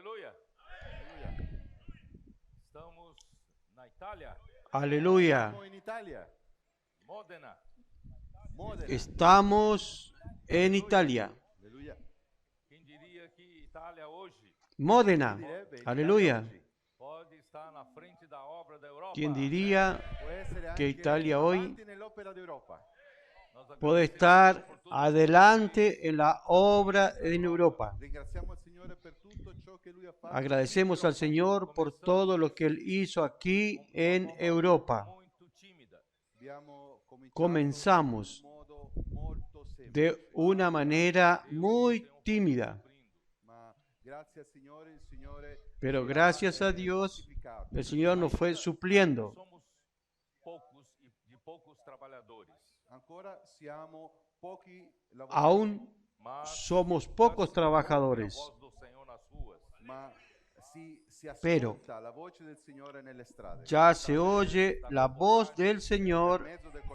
Aleluia. Estamos na Itália, Aleluya. Siamo in Italia, Modena. Modena. Estamos en Italia. Alleluia. Quem diria que Itália hoje Módena. Direbbe in Aleluya. Italia oggi pode estar na frente da obra da Europa? ¿Quién diría può essere que anche Italia hoy avanti nell'opera d'Europa? Nós puede agradecemos estar por tudo adelante en la obra en Europa? Ringraziamo il Signore per tutto ciò che Lui ha fatto. Agradecemos al Señor por todo lo que Él hizo aquí en Europa. muito tímida. Abbiamo cominciato Comenzamos in un modo molto semplice, de una manera muy tímida, ma grazie al Signore, il Signore pero ci ha gracias a Dios fortificato. el Señor nos fue supliendo. Somos poucos e de poucos trabalhadores. Ancora siamo pochi lavoratori, Aún Mas somos pocos já se ouve trabajadores, a voz do Senhor nas ruas. ma si Pero ascolta la voce del Signore nelle strade. ya se oye la voz del Señor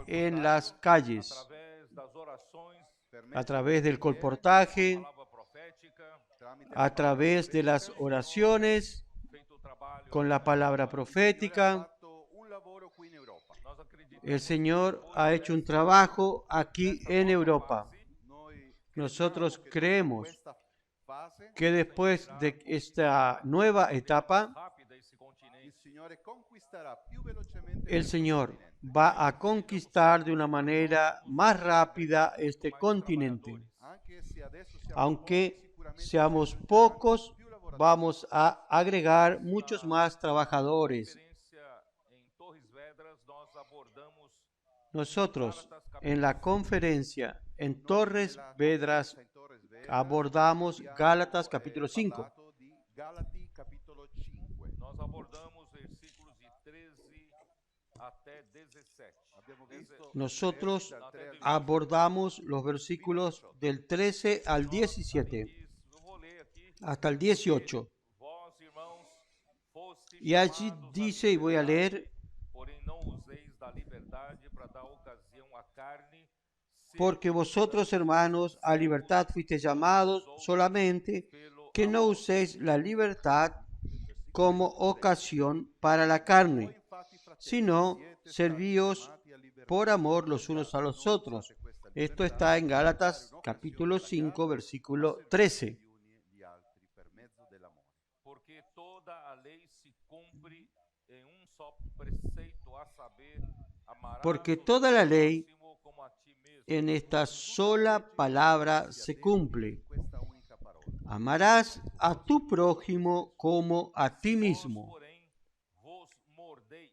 en las calles, Através das orações, Per mezzo a través del delle colportaje, palavra profética, tramite a través de las oraciones, feito o trabalho. con la palabra Il Signore ha profética. fatto un lavoro qui in Europa. Nós acreditamos El Señor ha hecho un trabajo aquí en Europa. Noi Nosotros creemos questa fase que después de esta nueva etapa, rápida esse continente. il Signore conquisterà più velocemente el questo Señor continente. va a conquistar de una manera más rápida este continente. Anche se adesso siamo Aunque pochi, sicuramente seamos ci saranno pocos, più lavoratori. vamos a agregar muchos más trabajadores. Conferência em Torres Vedras, nós abordamos Nosotros en la conferencia en Torres Nella Vedras conferenza in Torres Vedras abordamos abbiamo, Gálatas capítulo 5. parlato di Galati capitolo 5. Nós abordamos versículos de 13 até 17. Abbiamo visto Nosotros dal 3 al abordamos los versículos del 13 al 17 Eu vou ler aqui. hasta el 18. Vós, irmãos, fostes Y allí chamados à dice, y voy a liberdade, leer, porém não useis da liberdade para dar ocasião à carne, porque vosotros, hermanos, a libertad fuisteis llamados, solamente que no uséis la libertad como ocasión para la carne, infatti, fratelli, sino siete stati servíos chiamati a libertà. por amor los unos a los otros. Esto está en Gálatas capítulo 5, versículo 13. Gli uni gli altri per mezzo dell'amore. porque toda a lei se cumpre em só preceito, a saber, amarás Porque o toda la teu ley próximo como a ti mesmo. en esta sola palabra se cumple. Questa unica parola. Amarás a tu prójimo como a ti Vós, mismo. porém, vos mordeis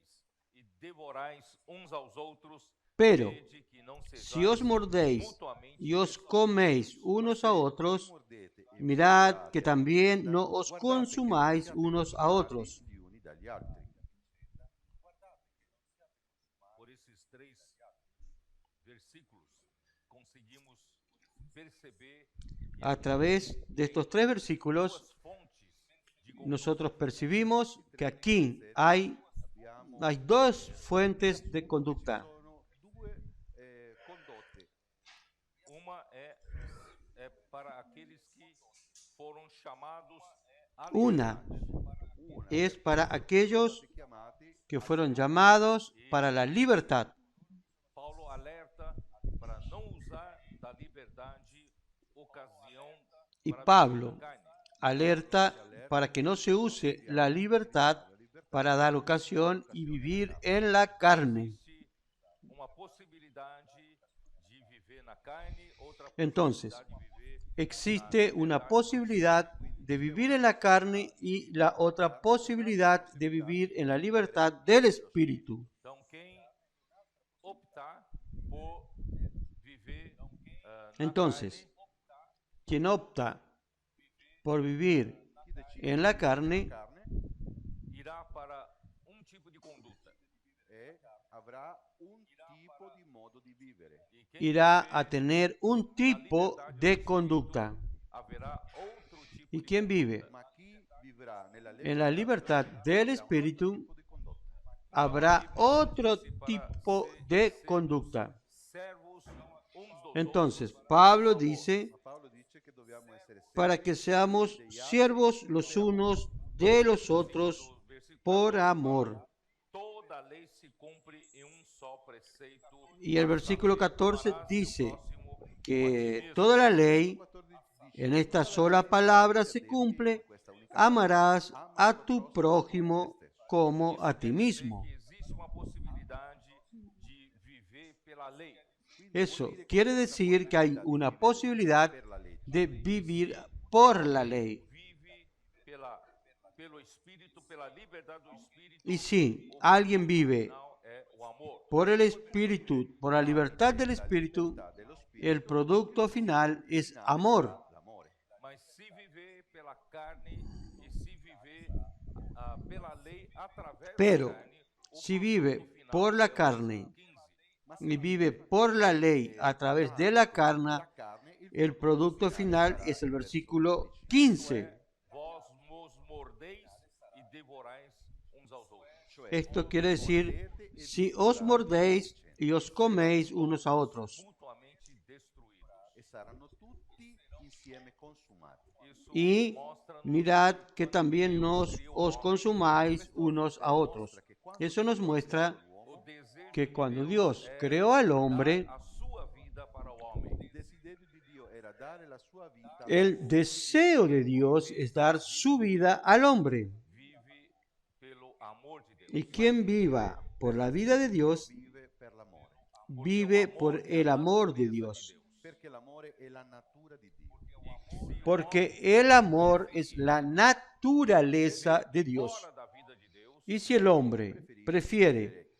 e devorais uns aos outros, Pero vede que não sejais si os mordéis mutuamente y os coméis unos a otros, Mordete e mirad que también no os consumáis unos a otros. gli uni dagli altri. por esses três versículos, conseguimos perceber A través de estos tres versículos, duas fontes de nosotros percibimos que aquí hay dos fuentes de conducta. Sono due condotte. uma é para aqueles que foram chamados a Una es para aquellos Chiamati que fueron llamados para la libertad. Paulo alerta para não usar da liberdade ocasião Y para Pablo viver na carne. alerta para que no se use la libertad para dar ocasión y vivir en la carne. Existe uma possibilidade de viver na carne, outra Entonces, possibilidade de viver existe una posibilidad de vivir en la carne y la otra posibilidad de vivir en la libertad del Espíritu. Então, quem optar por viver na Entonces, carne, quien opta por vivir en la carne carne irá para tipo de conduta. avrà un tipo di modo di vivere. E quem irá viver a tener un tipo de conducta. haverá outro tipo ¿Y de quién vive Ma chi vivrà nella en la libertad del Espíritu? tipo di condotta. Habrá otro tipo de conducta. servos uns dos Entonces, Pablo dice Paolo dice che dobbiamo para que seamos siervos los unos de los otros por amor. Toda ley se cumpre en un solo preceito. Y el versículo 14 dice que toda la ley en esta sola palabra se cumple: amarás a tu prójimo como a ti mismo. Existe uma possibilidade de viver pela lei. Eso quiere decir que hay una posibilidad de vivir por la ley. Vive pelo Espírito, pela liberdade do Espírito. Y si alguien vive Não é o amor. por el Espíritu, por la libertad del Espíritu, el producto final es amor. Mas se viver pela carne e se viver pela lei através Pero da carne, o si produto vive final por la é o carne 15. y vive por la ley a través de la carne, el producto final es el versículo 15. Vós vos mordeis e devorais uns aos outros. Esto quiere decir, si os mordéis y os coméis unos a otros. Mutuamente destruídos. E saranno tutti insieme consumati. Isso Y mostra mirad que también os consumáis unos a otros. Eso nos muestra o desejo que de cuando Deus Dios é creó al hombre, dar a sua vida para o homem. Il desiderio di Dio era dare la sua vita el deseo de Dios es dar su vida al hombre. Vive pelo amor de Deus. Y quien viva por la vida de Dios, vive per l'amore, vive por el amor de Dios. perché l'amore è la natura di Dio. Porque el amor es la naturaleza de Dios. Fora da vida de Deus, Y si el hombre prefiere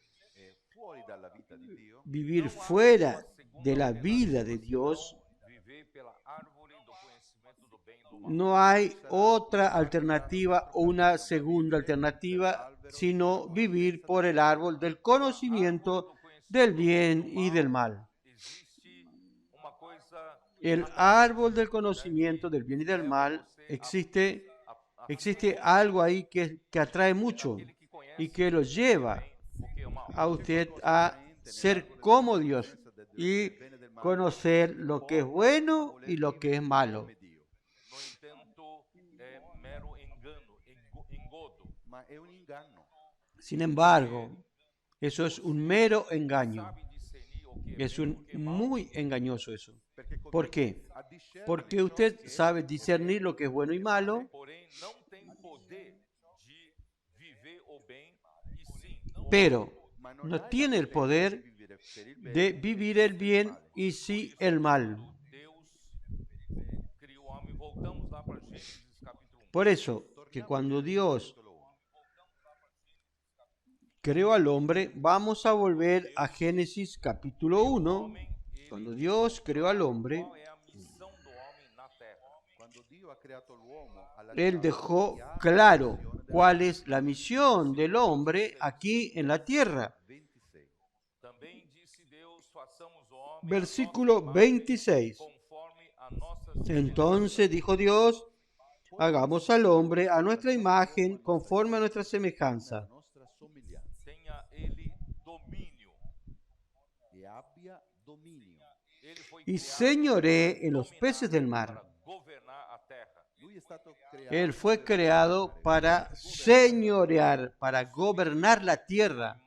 Fuori dalla vita di Dio vivir fuera de la vida de Dios, viver pela árvore do conhecimento do bem e do mal. no hay otra alternativa o una segunda alternativa, sino vivir por el árbol del conocimiento del bien y del mal. Existe uma coisa El árbol del conocimiento del bien y del mal existe algo ahí que atrae mucho que conhece y que lo lleva o que é o mal. a usted a ser como Dios y conocer lo que es bueno y lo que es malo. come Dio, No entanto, é mero engano, engodo. ma è un inganno. Sin embargo, eso es un mero engaño. Sabe discernir o que é Es bem e o que é mal. muy engañoso eso. Perché ¿Por qué? a discernere Porque ciò usted che sabe discernir lo que es bueno y malo, Porém, não tem poder de viver o bem e sim o pero ma non no hai la tiene el potenza poder di vivere per il bene de vivir el bien y sí el mal. Deus criou o homem. Voltamos lá para Gênesis capítulo 1. Por eso, que cuando Dios creó al hombre, vamos a volver a Génesis capítulo 1. Cuando Dios creó al hombre, Qual é a missão do homem na terra? Quando Dio ha creato l'uomo alla Él dejó claro cuál es la misión del hombre aquí en la tierra. 26. Também disse Deus, façamos o homem Versículo a nossa imagem, 26. conforme a nossa semelhança. Entonces dijo Dios, hagamos al hombre a nuestra imagen, conforme a nuestra semejanza. Nostra somiglianza Tenha ele domínio. e abbia dominio. Ele foi Y criado señoré en los para peces del dominar, mar. para governar a terra. Lui è stato creato Él fue per creado governare, para señorear, para gobernar la tierra.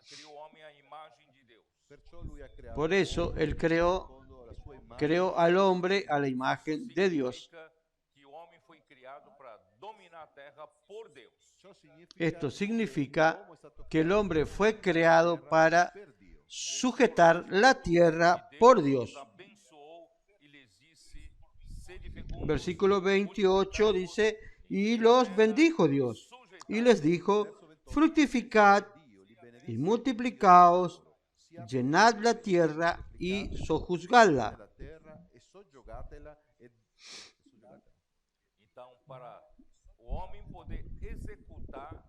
Criou o homem à imagem de Deus. perciò lui ha creato Por eso Él creó secondo la sua immagine. al hombre a la imagen de Dios. Significa que o homem foi criado para dominar a terra por Deus. Ciò significa Esto che significa l'uomo è stato que el creato hombre fue creado para per Dio. sujetar la tierra por Dios. Os abençoou e lhes disse: sede fecundos, Versículo 28 dice, y los bendijo Dios, y les dijo, fructificad Dio li benedisse y multiplicaos, llenad la tierra y sojuzgadla. la terra e soggiogatela e soggiogatela. Então, para o homem poder executar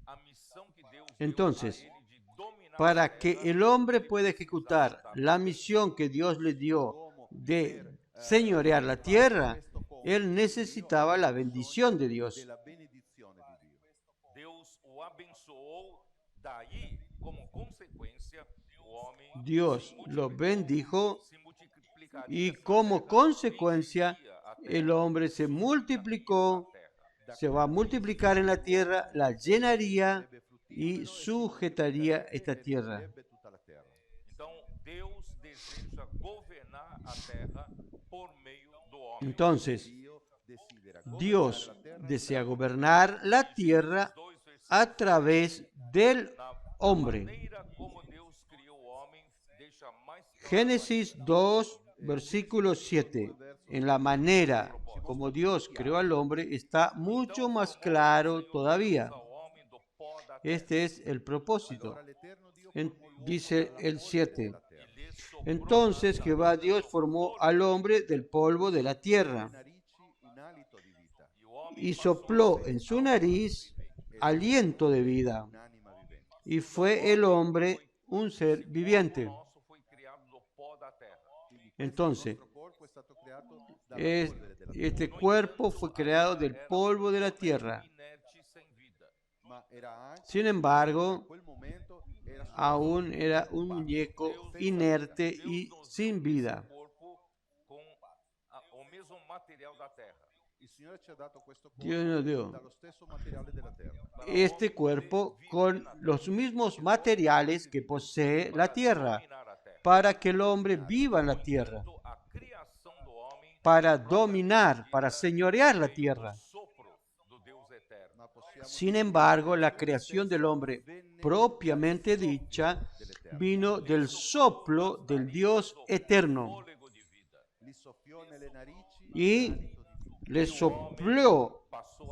a missão que Deus Entonces, deu a ele de dominar Para a que terra, el hombre pueda ejecutar la misión que Dios le dio de señorear la tierra, él necesitaba la bendición de Dios. Della benedizione di Dio. Deus o abençoou, daí, como consequência, o homem Dios lo bendijo se multiplicaria, y como consecuencia el hombre se multiplicó, se va a multiplicar en la tierra, la llenaría y sujetaría esta tierra. Então, Deus deseja governar a terra por meio do homem. Entonces, Dios desea gobernar la tierra a través del hombre. Maneira como Deus criou o homem deixa mais claro Génesis 2, versículo 7. En la manera como Dios creó al hombre está mucho más claro todavía. ao homem do pó da terra. Este es el propósito. Dice el 7. E lhe soprou Entonces Jehová Dios formó al hombre del polvo de la tierra e o homem y sopló en su nariz aliento de vida. Y fue el hombre un ser viviente. nosso foi criado do pó da terra. Entonces, este cuerpo fue creado del polvo de la tierra. Inerte sem vida. Sin embargo, aún era un muñeco inerte y sin vida. Corpo com o mesmo material da terra. Dios nos dio este cuerpo con los mismos materiales que posee la tierra, Dominar a terra. para que el hombre viva en la tierra, A criação do homem para dominar, para señorear la tierra. sopro do Deus eterno. Sin embargo, la creación del hombre propiamente dicha vino del soplo del Dios eterno Fôlego de vida. y le sopló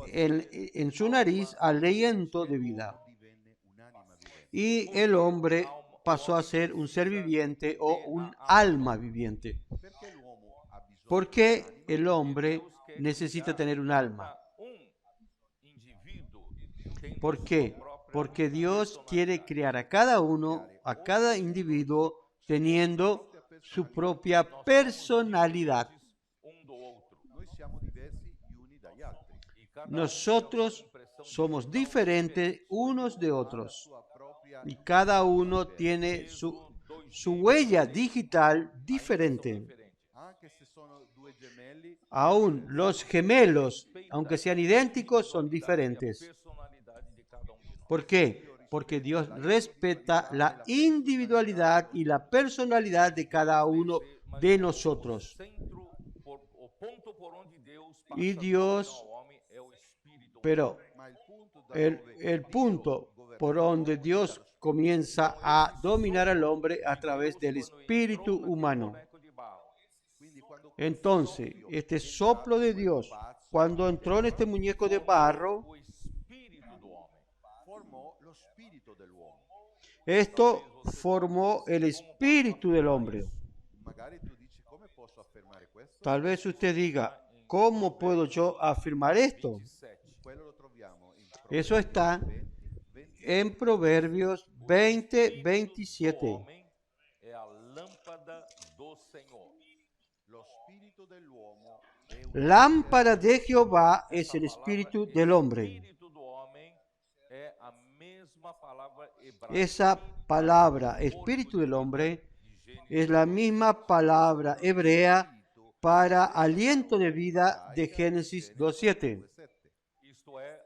en su nariz aliento de vida. Y el hombre pasó a ser un ser viviente o un alma viviente. ¿Por qué el hombre necesita tener un alma? Indivíduo tem ¿Por qué? Porque Dios quiere crear a cada uno, a cada individuo, teniendo su propia personalidad. do outro. E cada Nosotros somos diferentes unos de otros y cada uno tiene su huella digital diferente. Aún los gemelos, aunque sean idénticos, son diferentes. personalidade de cada de nós. ¿Por qué? Porque Dios respeta la individualidad y la personalidad de cada uno de nosotros. Centro, o ponto por onde Deus passa Y Dios, ao homem é o espírito. pero el punto por donde Dios comienza a dominar al hombre a través del espíritu humano. Boneco de barro. Entonces, este soplo de Dios, cuando entró en este muñeco de barro, O espírito do homem. esto formó el espíritu del hombre. Tal vez usted diga, ¿cómo puedo yo afirmar esto? 7. Eso está en Proverbios 20, O 27. homem é a lâmpada do Senhor. Lámpara de Jehová es el espíritu del hombre. Espírito do homem é a mesma palavra hebraica Esa palabra, espíritu del hombre, es la misma palabra hebrea para aliento de vida de Génesis 2.7. Isto é,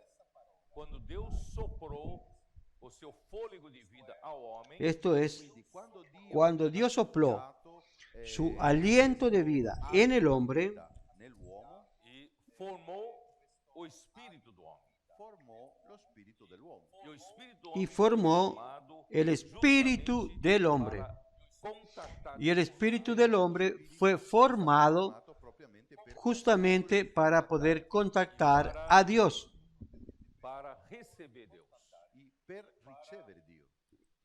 quando Deus soprou o seu fôlego de vida ao homem, Esto es, cuando Dios sopló su aliento de vida en el hombre e formou o espírito do homem. E o espírito do homem y formó formado el espíritu del hombre. para contactar Y el espíritu del hombre fue formado justamente para poder contactar a Dios para receber Deus.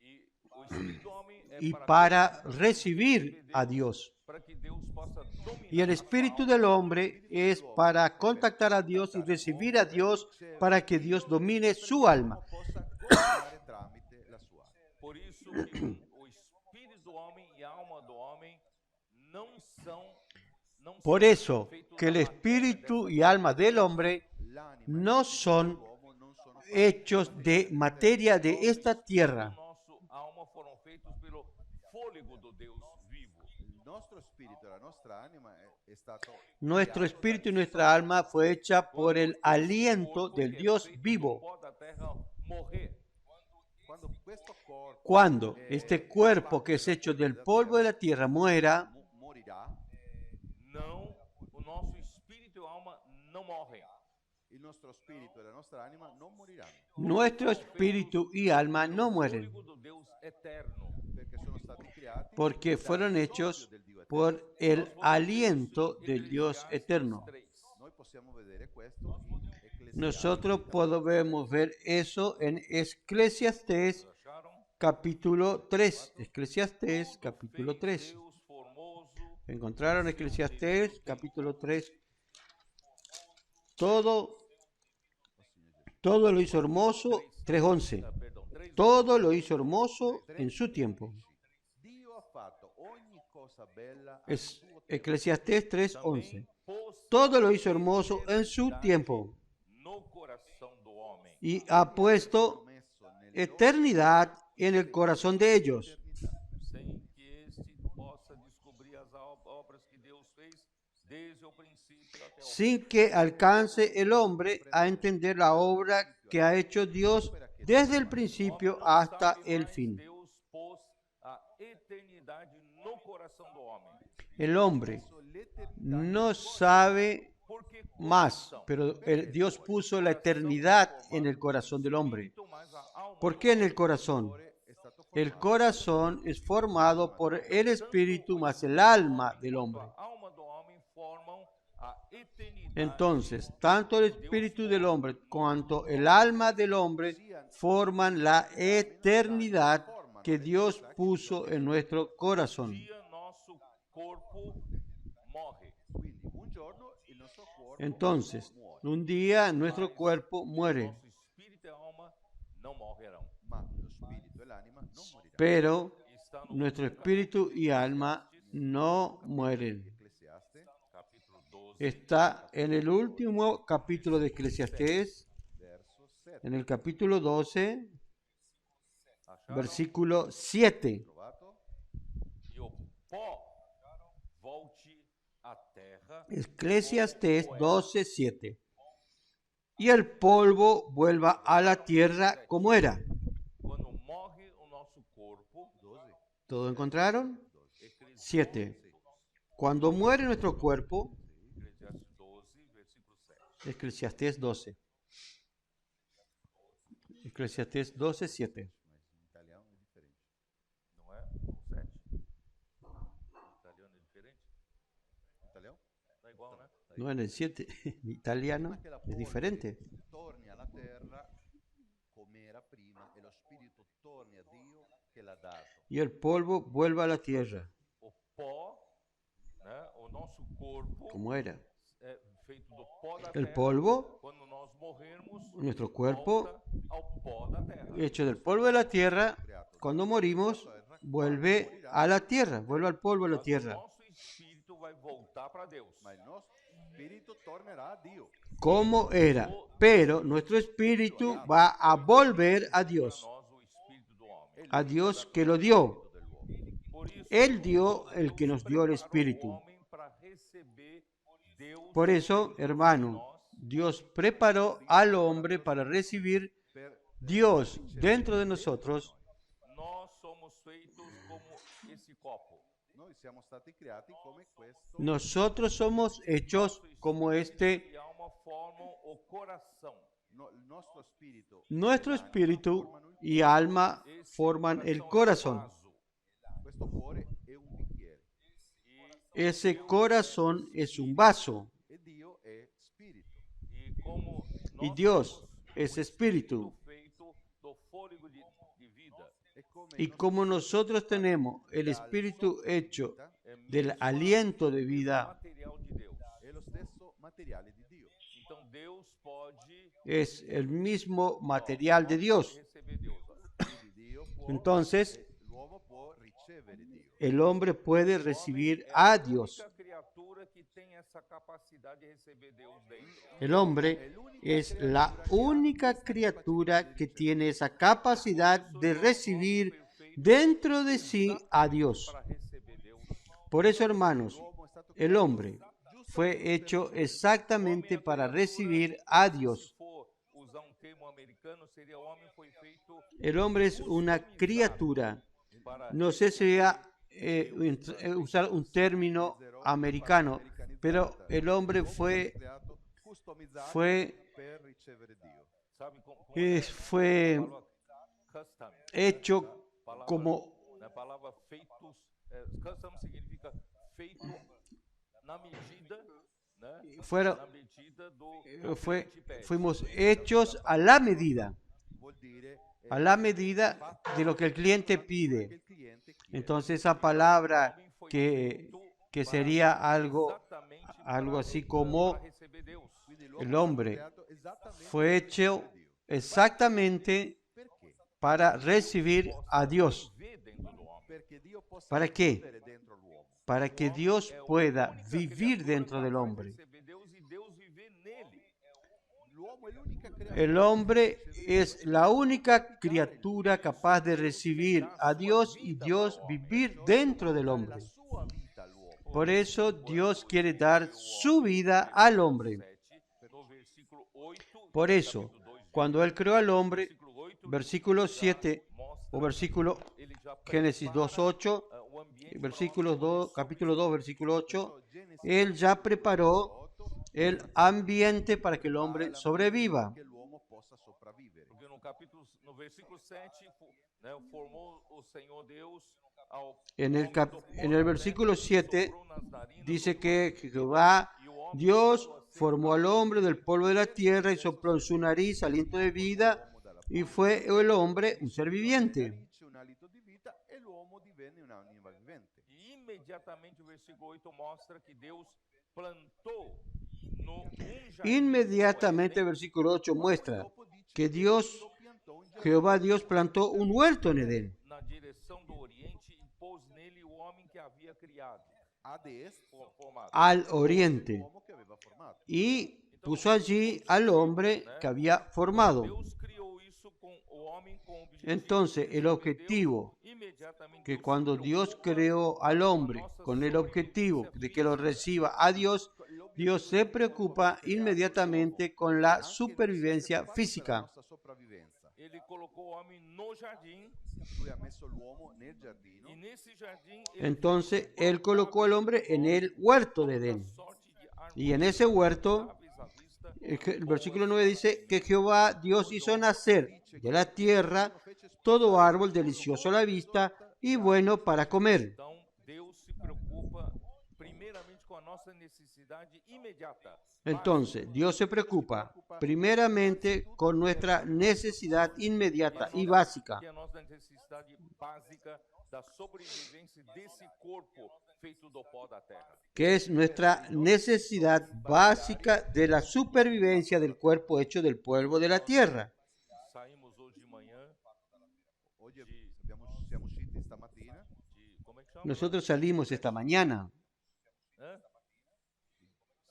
E o espírito do homem é y para recibir a Dios. para que Deus possa dominar Y el espíritu del hombre es para contactar a Dios y recibir a Dios para que Dios domine su alma. Por isso que o espírito do homem e a alma do homem não são Por eso que el espíritu y alma del hombre no son hechos de materia de esta tierra. nosso alma foram feitos pelo fôlego do Deus vivo. Nuestro espíritu y nuestra alma fue hecha por el aliento del Dios vivo. Cuando este cuerpo que es hecho del polvo de la tierra muera, não, o nosso espírito e alma não morrem. il nostro spirito e la nostra anima non moriranno, nuestro espíritu y alma no mueren, Fôlego do Deus eterno. perché sono stati creati porque fueron hechos por el aliento del Dios eterno. 3. Noi possiamo vedere questo in Ecclesiastes. Nosotros podemos ver eso en Eclesiastés Acharam? capítulo 3. Eclesiastés capítulo 3. Deus formoso, ¿Encontraron Eclesiastés capítulo 3? Todo lo hizo hermoso, 3:11. perdão, 3. Todo lo hizo hermoso en su tiempo. Dio ha fatto ogni cosa bella a Es suo tempo. Eclesiastés 3:11. Pôs Todo lo hizo hermoso en su tiempo no coração do homem. y ha puesto Messo nelle eternidad en el corazón de ellos, Sem que este possa descobrir as obras que Deus fez desde o princípio até o fim. sin que alcance el hombre a entender la obra que ha hecho Dios desde el principio hasta el fin. Deus pôs a eternidade no coração do homem. El hombre messo l'eternità no sabe Porque más, pero Dios puso la eternidad en el corazón del hombre. mais a alma ¿Por qué en el corazón? è stato El corazón es formado por el espíritu más el alma del hombre. a alma do homem formam a eternidade. Entonces, tanto el espíritu del hombre cuanto el alma del hombre forman la eternidad que Dios puso en nuestro corazón. dia nosso corpo morre. Quindi un giorno il nostro corpo Entonces, muore, un día nuestro cuerpo muere, Nosso espírito e alma não morrerão. ma lo spirito e l'anima non moriranno. pero Está no nuestro espíritu y alma no mueren. Ecclesiastes, capítulo 12, Está en el último capítulo de Eclesiastés, verso 7. en el capítulo 12, acharam? versículo 7. Trovato? E o pó volte à terra. Eclesiastés 12, 7. Y el polvo vuelva a la tierra como era. Quando morre o nosso corpo, 12. ¿Todo encontraron? Eclesiastes 7. Cuando muere nuestro cuerpo, 12, versículo 7. Eclesiastés 12. Eclesiastés 12, 7. Mas in italiano è differente. Não é? O 7. Italiano é diferente? In italiano? Tá igual, né? No, en el 7, en italiano, Che la es polvere diferente. torni alla terra come era prima e lo spirito torni a Dio che l'ha dato. Y el polvo vuelva a la tierra O pó, né? O nosso corpo como era. é feito do pó da El terra. polvo, Quando nós morrermos, nuestro cuerpo, volta ao pó da terra. hecho del polvo de la tierra, cuando morimos, vuelve a la tierra, vuelve al polvo de la Mas o tierra. nosso espírito vai voltar para Deus. Ma il nostro spirito tornerà a Dio. Como era. Pero nuestro espíritu va a volver a Dios, Nós, o espírito do homem. a Dios que lo dio. Por isso, Él dio el que nos dio el espíritu. o homem para receber Deus Por eso, hermano, Dios preparó al hombre para recibir Per Dios dentro de nosotros. nós somos feitos como esse copo. noi siamo stati creati come questo. Nosotros somos hechos como este. E alma formam o coração. Il nostro spirito, Nuestro espíritu y alma forman el corazón. Vaso. questo cuore è un bicchiere Ese corazón es un vaso e Dio è spirito. E como y nós Dios somos es espíritu. feito do fôlego de vida, E come Y como nosotros tenemos el espíritu hecho del aliento de vida, material de Deus. è lo stesso materiale di Dio. Então Deus pode es el mismo material de Dios. receber Deus. Quindi Dio può, Entonces, l'uomo può ricevere Dio. el hombre puede recibir a Dios. A única criatura que tem essa capacidade de receber Deus dentro. El hombre es la única criatura que tiene esa capacidad de recibir dentro de sí a Dios. Para receber Deus, Por eso, hermanos, el hombre fue hecho exactamente para recibir a Dios. El hombre es una criatura. No sé si voy a usar un término americano, pero el hombre fue hecho como La palavra feitos, custom significa feito na medida, né? Na medida do fuimos hechos a la medida de lo que el cliente pide. Entonces esa palabra que sería algo así como el hombre fue hecho exactamente para recibir a Dios. ¿Para qué? Para que Dios pueda vivir dentro del hombre. El hombre es la única criatura capaz de recibir a Dios y Dios vivir dentro del hombre. Por eso Dios quiere dar su vida al hombre. Por eso, cuando Él creó al hombre, versículo 7 o versículo Génesis 2:8, versículo 2, capítulo 2, versículo 8, Él ya preparó el ambiente para que el hombre sobreviva. Porque no versículo 7, formó el Señor Dios En el versículo 7 dice que Jehová Dios formó al hombre del polvo de la tierra y sopló en su nariz aliento de vida y fue el hombre un ser viviente. E imediatamente o versículo 8 mostra que Deus plantou no jardim. Inmediatamente el versículo 8 muestra que Jehová Dios plantó un huerto en Edén. Na direção do oriente e pôs nele o homem que havia criado. Al oriente. Y puso allí al hombre que había formado. Deus criou isso com o homem com o objetivo. Entonces, el objetivo, que cuando Dios creó al hombre con el objetivo de que lo reciba a Dios, Dios se preocupa inmediatamente con la supervivencia física. Ele colocou o homem no jardim. E nesse jardim Entonces, Él colocó al hombre en el huerto de Edén. Y en ese huerto, el versículo 9 dice que Jehová Dios hizo nacer de la tierra todo árbol delicioso a la vista y bueno para comer. Então, Deus se preocupa primeiramente com a nossa necessidade imediata. Entonces, Dios se preocupa primeramente con nuestra necesidad inmediata y básica, Que é a nossa necessidade básica da sobrevivência desse corpo feito do pó da terra. que es nuestra necesidad básica de la supervivencia del cuerpo hecho del polvo de la tierra. Saímos hoje de manhã Siamo usciti stamattina como é que chama? Nosotros salimos esta mañana. Hã?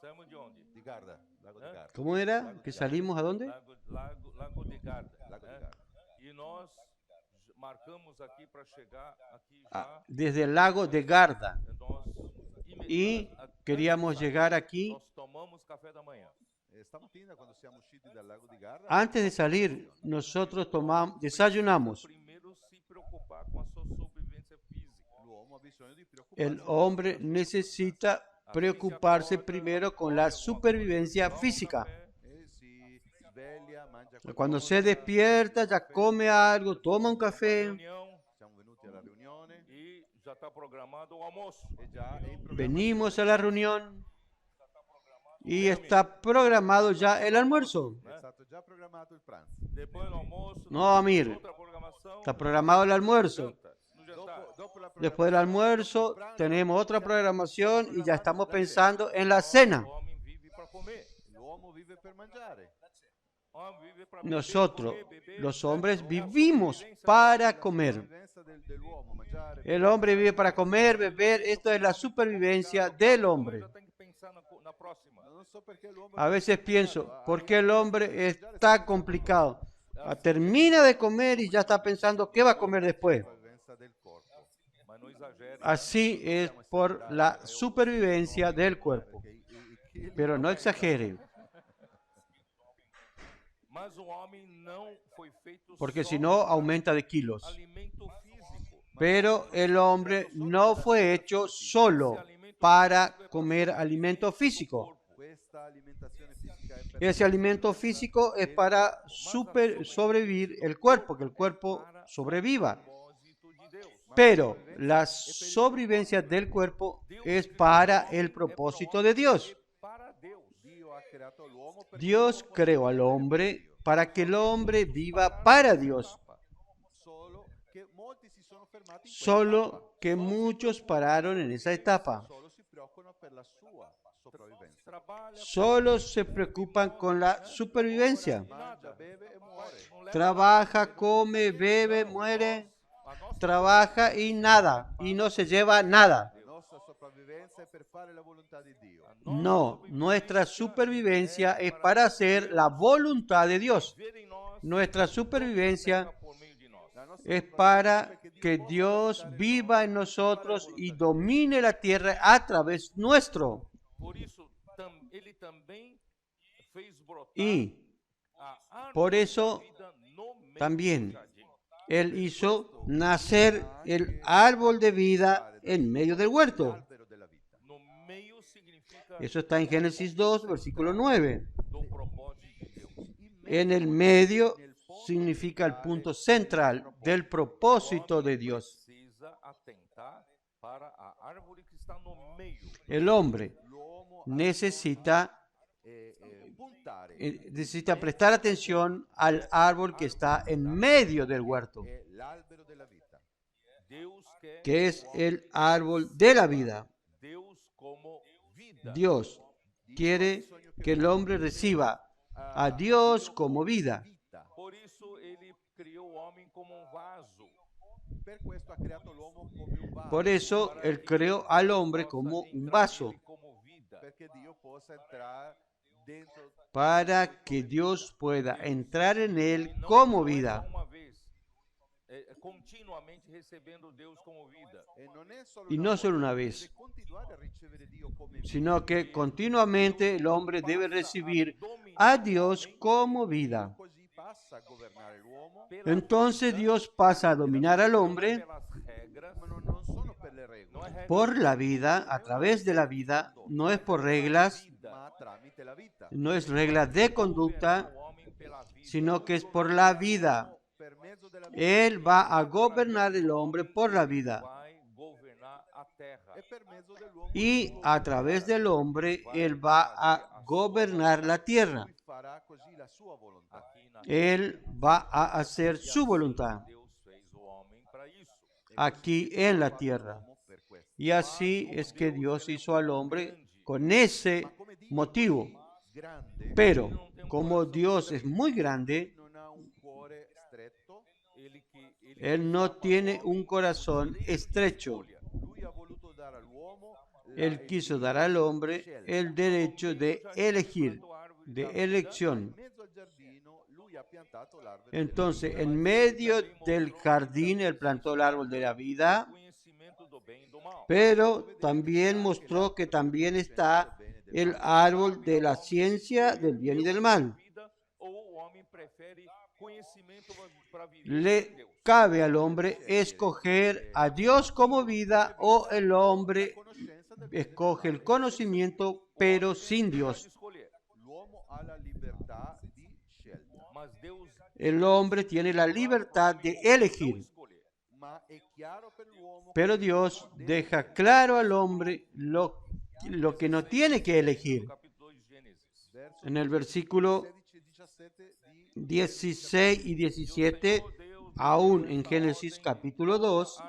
Saímos de onde? di Garda, Lago di Garda. ¿Cómo era? ¿Que salimos a dónde? Lago de Garda. Lago né? di Garda. E nós marcamos aqui para chegar aqui já. Desde el lago de Garda. Nós Y queríamos llegar aquí. Nós tomamos café da manhã. Stamattina quando siamo usciti dal Lago di Garda, Antes de salir, nosotros desayunamos. Primeiro se preocupar com a sua sobrevivência física. l'uomo ha bisogno di preoccuparsi. El hombre necesita preocuparse primero con la supervivencia física. Si sveglia, mangia Cuando se despierta, ya come algo, toma un café. Reunião Siamo venuti alla riunione e já está programado o almoço. e già è in programma. Venimos a la reunión y está programado ya el almuerzo. È stato già programmato il pranzo. Depois do almoço, No, Amir, outra programação. está programado el almuerzo. No jantar. Dopo la Después del almuerzo tenemos otra programación y ya estamos pensando en la cena. O homem vive para comer. l'uomo vive per mangiare. O homem vive para beber, Nosotros, comer, beber. los hombres, vivimos para comer. Vivenza dell'uomo, mangiare. El hombre vive para comer, beber. Esto es la supervivencia del hombre. Já tem que pensar na próxima. Non so perché l'uomo A veces pienso, ¿por qué el hombre está complicado? Termina de comer y ya está pensando qué va a comer después. vivenza del corpo. Mas não exagere. así es por la supervivencia del cuerpo. Pero no exagere, porque si no aumenta de kilos. Pero el hombre no fue hecho solo para comer alimento físico. Ese alimento físico es para sobrevivir el cuerpo, que el cuerpo sobreviva. Pero la sobrevivencia del cuerpo es para el propósito de Dios. Dios creó al hombre para que el hombre viva para Dios. Solo que muchos pararon en esa etapa. Solo se preocupan con la supervivencia. Trabaja, come, bebe, muere. Trabaja y nada. Y no se lleva nada. No, nuestra supervivencia es para hacer la voluntad de Dios. Nuestra supervivencia es para que Dios viva en nosotros y domine la tierra a través nuestro. Y por eso también Él hizo nacer el árbol de vida en medio del huerto. Eso está en Génesis 2, versículo 9. En el medio significa el punto central del propósito de Dios. El hombre necesita prestar atención al árbol que está en medio del huerto, que es el árbol de la vida. Dios quiere que el hombre reciba a Dios como vida. Por eso Él creó al hombre como un vaso, para que Dios pueda entrar en él como vida. Y no solo una vez, sino que continuamente el hombre debe recibir a Dios como vida. Entonces Dios pasa a dominar al hombre por la vida, a través de la vida, no es por reglas, no es regla de conducta, sino que es por la vida. Él va a gobernar el hombre por la vida. Y a través del hombre, Él va a gobernar la tierra. Él va a hacer su voluntad aquí en la tierra. Y así es que Dios hizo al hombre con ese motivo. Pero como Dios es muy grande, Él no tiene un corazón estrecho. Él quiso dar al hombre el derecho de elegir, de elección. Entonces, en medio del jardín, Él plantó el árbol de la vida, pero también mostró que también está el árbol de la ciencia del bien y del mal. Le cabe al hombre escoger a Dios como vida, o el hombre escoge el conocimiento pero sin Dios. El hombre tiene la libertad de elegir, pero Dios deja claro al hombre lo que no tiene que elegir. En el versículo 16 y 17, aún en Génesis capítulo 2,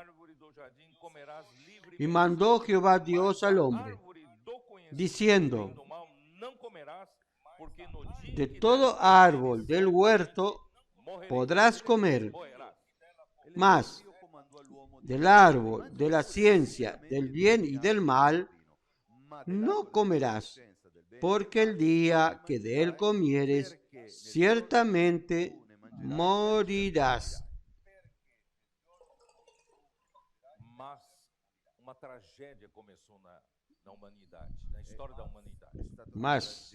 y mandó Jehová Dios al hombre, diciendo: de todo árbol del huerto podrás comer, mas del árbol de la ciencia del bien y del mal no comerás, porque el día que de él comieres, ciertamente morirás. tragédia começou na humanidade, na história da humanidade. Mas,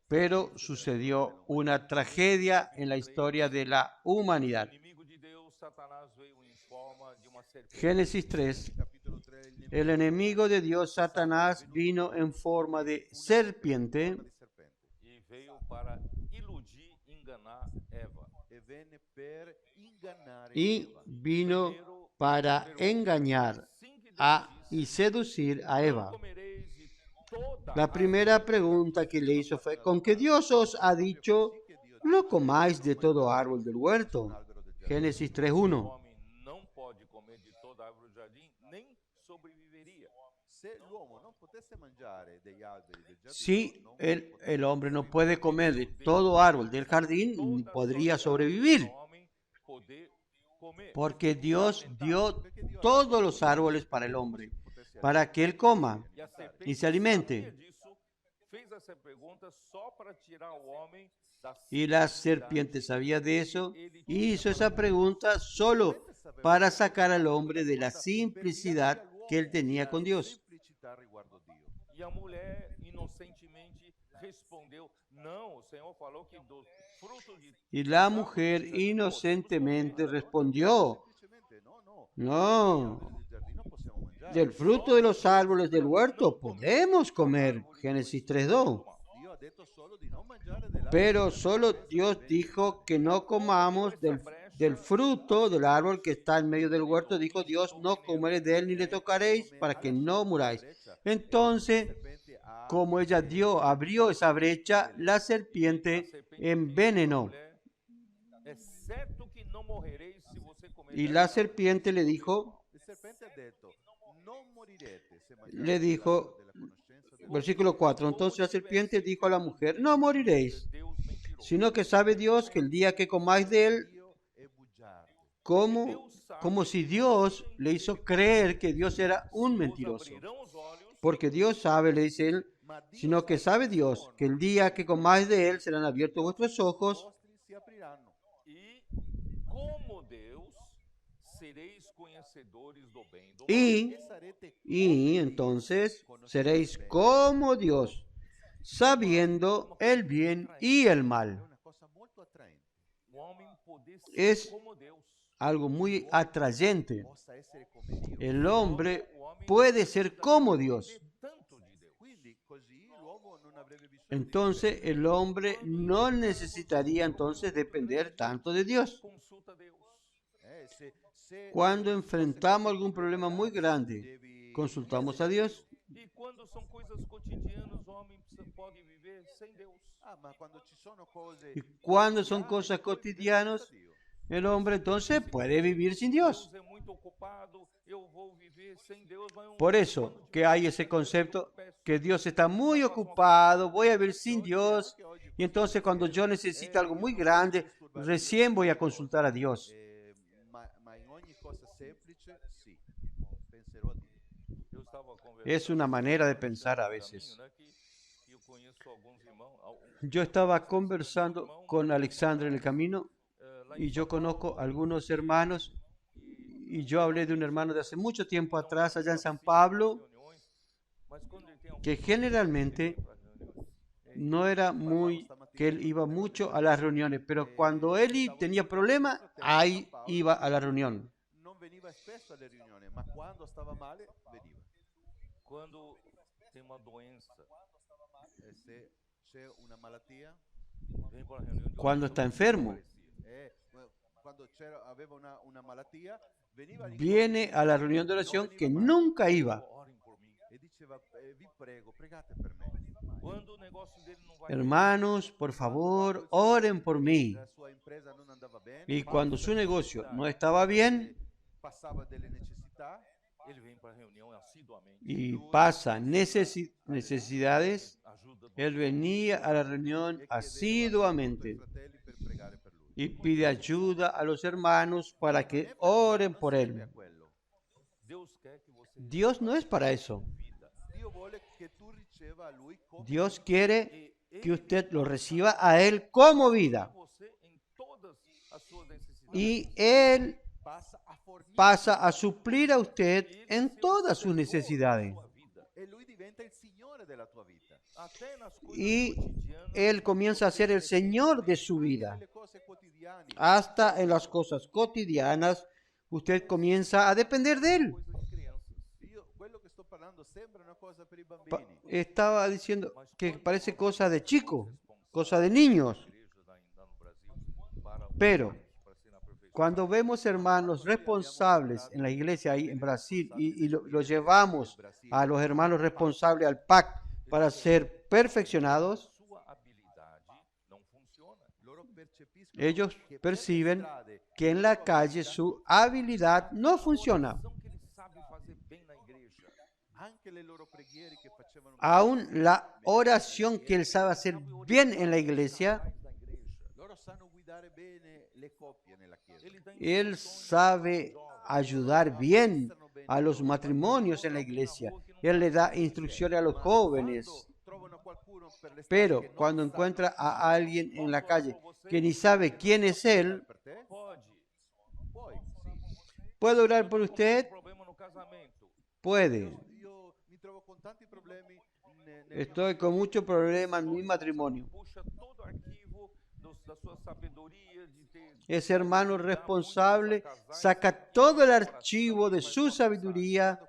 pero sucedió una tragedia en la historia de la O humanidad. inimigo de Deus, Satanás, veio em forma de uma serpente. Génesis 3. El enemigo de Dios, Satanás, vino en forma de serpiente E veio para iludir, enganar Eva. y vino para engañar y seducir a Eva. Comereis de toda La primera pregunta que le hizo fue, ¿con qué Dios os ha dicho, no comáis de todo árbol del huerto? Génesis o 3:1. homem não pode comer de toda árvore do jardim, nem sobreviveria. Si el hombre no puede comer de todo árbol del jardín, podría sobrevivir, O homem poder comer. porque Dios dio todos los árboles para el hombre, para que él coma E a serpente y se alimente. sabia disso, fez essa pergunta só para tirar o homem da Y la serpiente sabía de eso y hizo esa pregunta solo para sacar al hombre de la simplicidad que él tenía con Dios. E a mulher inocentemente respondeu: não, o Senhor falou que do fruto de Y la mujer inocentemente respondió, no, del fruto de los árboles del huerto podemos comer. Génesis 3:2. Pero solo Dios dijo que no comamos del fruto del árbol que está en medio del huerto. Dijo Dios, no comeréis de él ni le tocaréis para que no muráis. Entonces, como ella abrió esa brecha, la serpiente envenenó. exceto que não morrereis se você comer. Y la serpiente le dijo, versículo 4, entonces la serpiente dijo a la mujer, no moriréis, Deus mentirou. sino que sabe Dios que el día que comáis de él, como si Dios le hizo creer que Dios era un mentiroso. Abrirão os olhos Porque Dios sabe, le dice él, sino que sabe Dios que el día que comáis de él serán abiertos vuestros ojos e, como Deus, sereis conhecedores do bem e do mal. y entonces seréis como Dios, sabiendo el bien y el mal. O homem poder ser Es como Deus. algo muy atrayente. El hombre puede ser como Dios. Tanto de Deus. Entonces el hombre no necesitaría entonces depender tanto de Dios. Consulta a Deus. Cuando enfrentamos algún problema muy grande, consultamos a Dios. E quando são coisas cotidianas, o homem pode viver sem Deus. Y cuando son cosas cotidianas, el hombre entonces puede vivir sin Dios. Deus é muito ocupado, eu vou viver sem Deus. Por eso que hay ese concepto que Dios está muy ocupado, voy a vivir sin Dios. Y entonces cuando yo necesito algo muy grande, recién voy a consultar a Dios. Eu estava conversando Es una manera de pensar a veces. né, que eu conheço alguns irmãos, Yo estaba conversando con Alexandra en el camino y yo conozco algunos hermanos y yo hablé de un hermano de hace mucho tiempo atrás allá en San Pablo reuniões, mas quando ele tem que generalmente no era que él iba mucho a las reuniones, pero cuando él tenía problemas, ahí iba a la reunión. quando tem uma doença, vem para a reunião de Cuando está enfermo, viene a la reunión de oración que nunca iba. orem por mim. Quando o negócio dele não vai Hermanos, por favor, oren por mí. Y cuando su negocio no estaba bien ele vem para a reunião assiduamente. y pasa necesidades, Ajuda él venía a la reunión asiduamente y pide ayuda a los hermanos para que oren por él. Deus quer que você Dios no es para eso. vida. Dios quiere que usted lo reciba a Él como vida. Você em todas as suas necessidades. Y Él pasa a suplir a usted en todas sus necesidades. E lui diventa il Signore della tua vita. Y Él comienza a ser el Señor de su vida. Nelle cose quotidiane, Hasta en las cosas cotidianas, usted comienza a depender de Él. quello che sto parlando sembra una cosa per i bambini. Estaba diciendo que parece cosa de chico, cosa de niños. Pero cuando vemos hermanos responsables en la iglesia ahí en Brasil y lo llevamos a los hermanos responsables al PAC para ser perfeccionados, ellos perciben que en la calle su habilidad no funciona. Aún la oración que él sabe hacer bien en la iglesia, él sabe ayudar bien a los matrimonios en la iglesia. Él le da instrucciones a los jóvenes. Pero cuando encuentra a alguien en la calle que ni sabe quién es él, ¿puedo orar por usted? Puede. Estoy con muchos problemas en mi matrimonio. Ese hermano responsable saca todo el archivo de su sabiduría,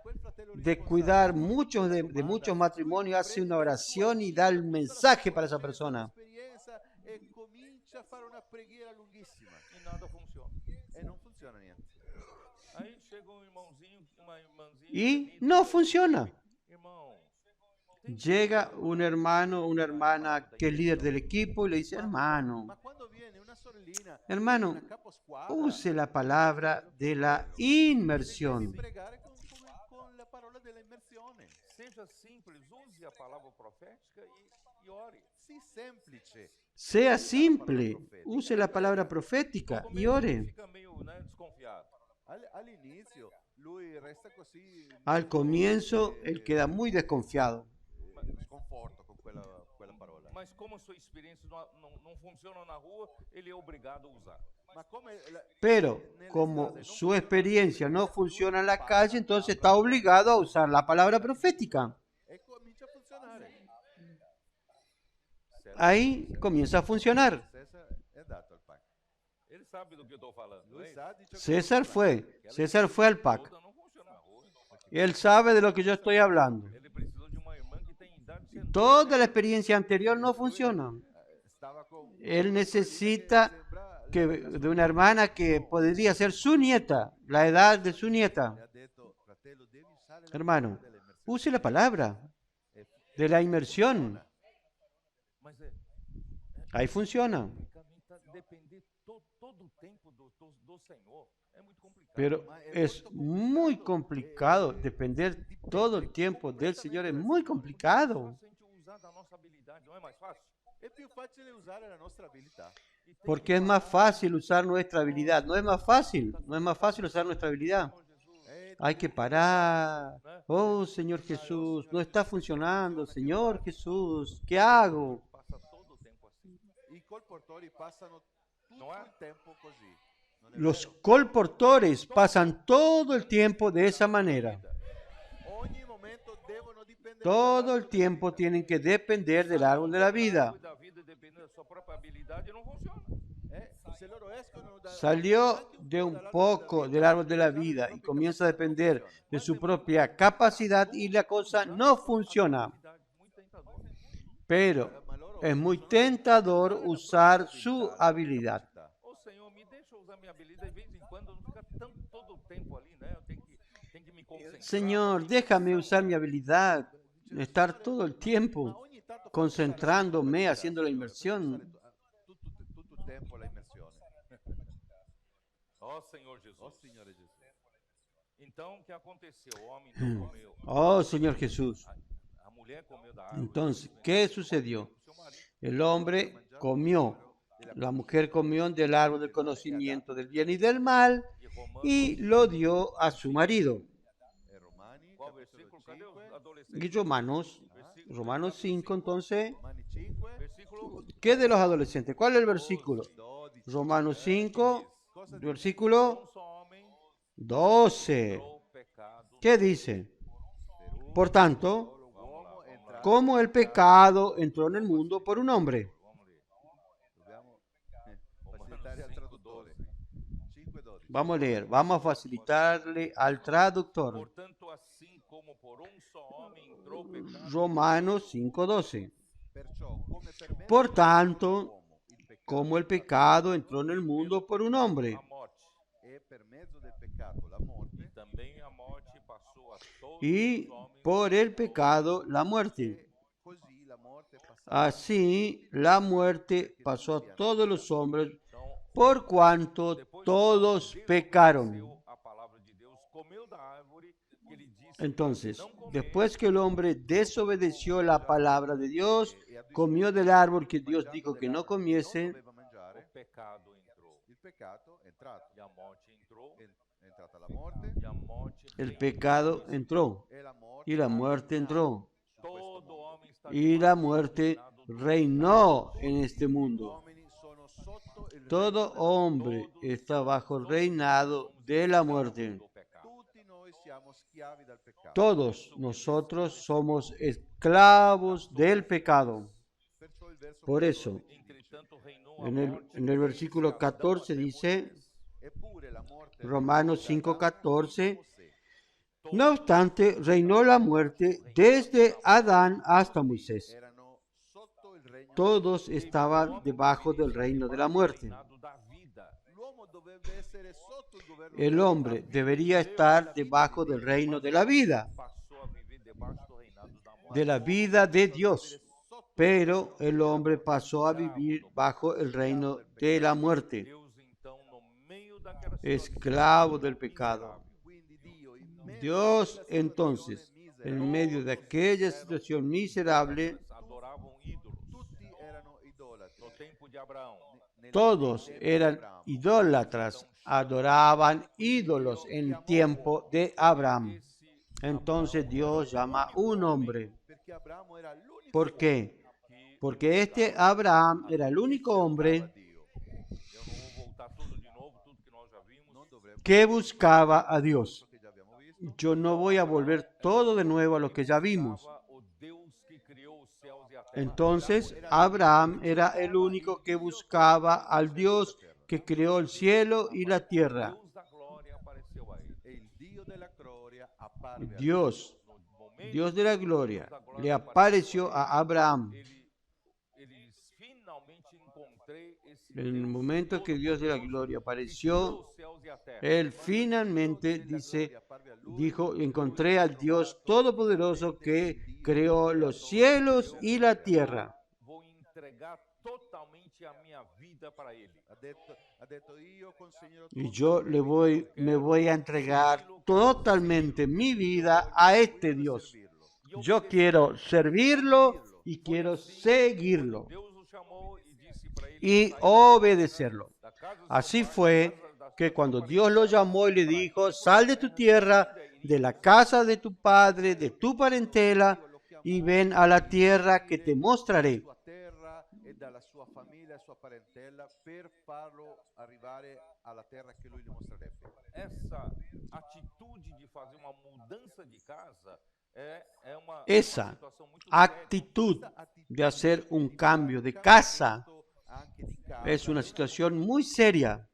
de cuidar de muchos matrimonios, hace una oración y da el mensaje para esa persona. Y no funciona. Llega un hermano o una hermana que es líder del equipo y le dice, hermano, use la palabra de la inmersión. Sea simple, use la palabra profética y ore. Al comienzo, él queda muy desconfiado. Mas como sua experiência não funciona na rua, ele é obrigado a usar. Pero como su experiencia no funciona en la calle, entonces está obligado a usar la palabra profética. Ahí comienza a funcionar. César fue al PAC. Él sabe de lo que yo estoy hablando. Toda la experiencia anterior no funciona. Él necesita de una hermana que podría ser su nieta, la edad de su nieta. Hermano, use la palabra de la inmersión. Ahí funciona. Pero es muy complicado depender todo el tiempo del Señor, es muy complicado. Porque es más fácil usar nuestra habilidad. No es más fácil usar nuestra habilidad. Hay que parar. Oh, Señor Jesús, no está funcionando. Señor Jesús, ¿qué hago? Los colportores pasan todo el tiempo de esa manera. Todo el tiempo tienen que depender del árbol de la vida. Salió de un poco del árbol de la vida y comienza a depender de su propia capacidad y la cosa no funciona. Pero es muy tentador usar su habilidad. Señor, déjame usar mi habilidad, estar todo el tiempo concentrándome, haciendo la inmersión. Oh, Señor Jesús. Entonces, ¿qué sucedió? El hombre comió, la mujer comió del árbol del conocimiento del bien y del mal y lo dio a su marido. Y Romanos 5, entonces, ¿qué de los adolescentes? ¿Cuál es el versículo? Romanos 5, versículo 12. ¿Qué dice? Por tanto, ¿cómo el pecado entró en el mundo por un hombre? Vamos a leer, vamos a facilitarle al traductor. Romanos 5:12. Por tanto, como el pecado entró en el mundo por un hombre, y por el pecado la muerte. Así la muerte pasó a todos los hombres, por cuanto todos pecaron. Entonces, después que el hombre desobedeció la palabra de Dios, comió del árbol que Dios dijo que no comiese, el pecado entró y la muerte entró. Y la muerte reinó en este mundo. Todo hombre está bajo el reinado de la muerte. Todos nosotros somos esclavos del pecado. Por eso, en el versículo 14 dice, Romanos 5:14, no obstante, reinó la muerte desde Adán hasta Moisés. Todos estaban debajo del reino de la muerte. El hombre debería estar debajo del reino de la vida de Dios, pero el hombre pasó a vivir bajo el reino de la muerte, esclavo del pecado. Dios, entonces, en medio de aquella situación miserable, todos eran idólatras, adoraban ídolos en tiempo de Abraham. Entonces Dios llama a un hombre. ¿Por qué? Porque este Abraham era el único hombre que buscaba a Dios. Yo no voy a volver todo de nuevo a lo que ya vimos. Entonces, Abraham era el único que buscaba al Dios que creó el cielo y la tierra. Dios de la gloria, le apareció a Abraham. En el momento que Dios de la gloria apareció, él finalmente dijo, encontré al Dios Todopoderoso que creó los cielos y la tierra. Y yo me voy a entregar totalmente mi vida a este Dios. Yo quiero servirlo y quiero seguirlo y obedecerlo. Así fue que cuando Dios lo llamó y le dijo, sal de tu tierra, de la casa de tu padre, de tu parentela, y ven a la tierra que te mostraré. Esa actitud de hacer un cambio de casa es una situación muy seria.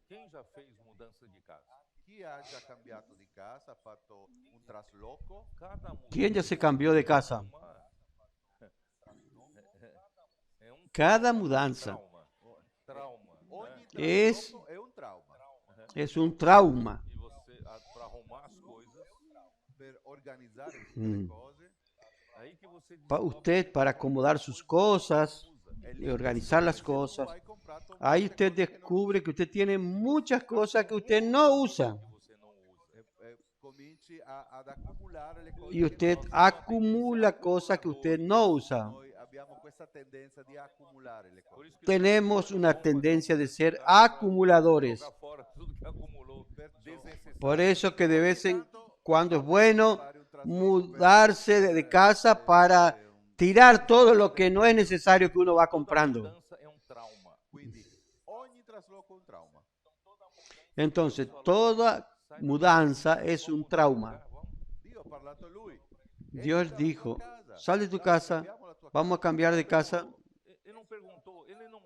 ¿Quién ya se cambió de casa? Cada mudanza es un trauma. Usted, para acomodar sus cosas y organizar las cosas, ahí usted descubre que usted tiene muchas cosas que usted no usa. Y usted acumula cosas que usted no usa. Tenemos una tendencia de ser acumuladores. Por eso que de vez en cuando es bueno mudarse de casa para tirar todo lo que no es necesario que uno va comprando. Entonces, toda mudanza es un trauma. Dio ha parlato a lui. Dios dijo, sal de tu casa, vamos a cambiar de casa. Ele não perguntou, ele não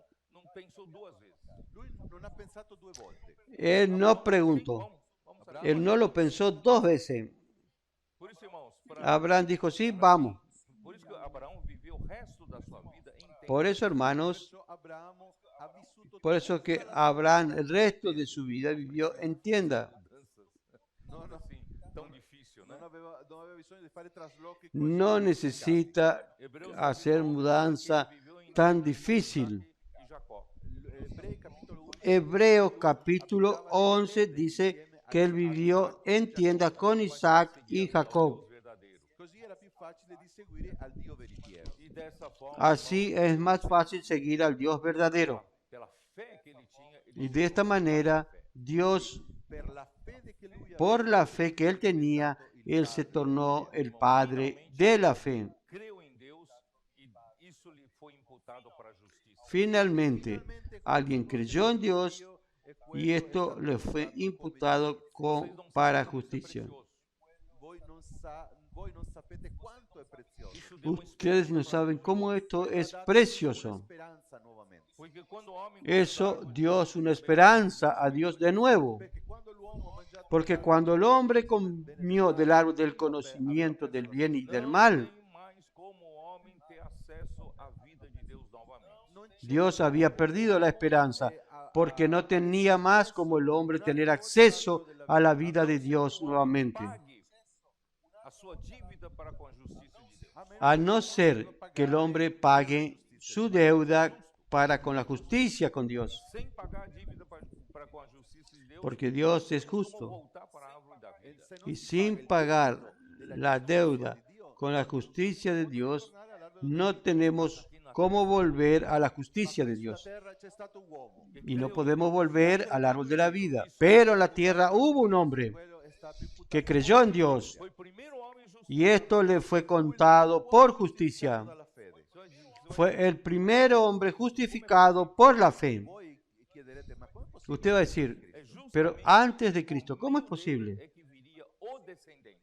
pensou duas vezes. Lui non ha pensato 2 volte. Él no preguntó, Vamos a él no lo pensó 2 veces. Por isso, irmãos, Abraham dijo, sí, vamos. por isso que Abraão viveu o resto da sua vida entendendo Por eso, hermanos, Perciò Abramo ha vissuto por eso que Abraham el resto de su vida vivió en tienda. mudanças assim tão difícil, né? non aveva bisogno di fare traslochi così No complicati. necesita Hebreus hacer capítulo 11, mudanza que ele viveu em tan Isaac difícil. e Jacó. Ebrei capitolo 11. Hebreo capítulo 11 dice que él vivió en tienda con Isaac y Jacob. Deus verdadeiro. Così era più facile di seguire al Dio veritiero. E dessa forma, Así es más fácil seguir al Dios verdadero. pela fé que ele tinha, ele Y de esta manera, Dios, Per la fede che lui por la fe que él tenía, él se tornó el padre de la fe. creu em Deus e isso lhe foi imputado para a justiça. Finalmente, alguien creyó en Dios y esto le fue imputado para justicia. Voi non sapete quanto è prezioso. Isso deu uma Ustedes no saben cómo esto es precioso. Speranza nuovamente. porque quando o homem Eso dio una esperanza a Dios de nuevo. Perché quando l'uomo ha mangiato Porque cuando el hombre comió del árbol del conocimiento del bien y del mal, tem mais como o homem ter acesso à vida de Deus novamente. non c'è Dios había perdido la esperanza, porque no tenía más como el hombre tener acceso a la vida de Dios nuevamente. Pague a sua dívida para com a justiça de Deus. A no ser que el hombre pague su deuda para con la justicia con Dios, Sem pagar a dívida para com a justiça de Deus, porque Dios es como justo. voltar para a árvore da vida. Y sin pagar la deuda con la justicia de Dios, no tenemos cómo volver a la justicia de Dios. sulla terra c'è stato un uomo. Y no podemos volver al árbol de la vida. Pero en la tierra hubo un hombre Quello è stato imputato que creyó en Dios Foi o primeiro homem justo. y esto le fue contado por justicia. dalla fede. Fue el primer hombre justificado por la fe. Voi chiederete, ma come è possibile? Usted va a decir, É justamente pero antes de Cristo, ¿cómo es posible? é que viria o descendente.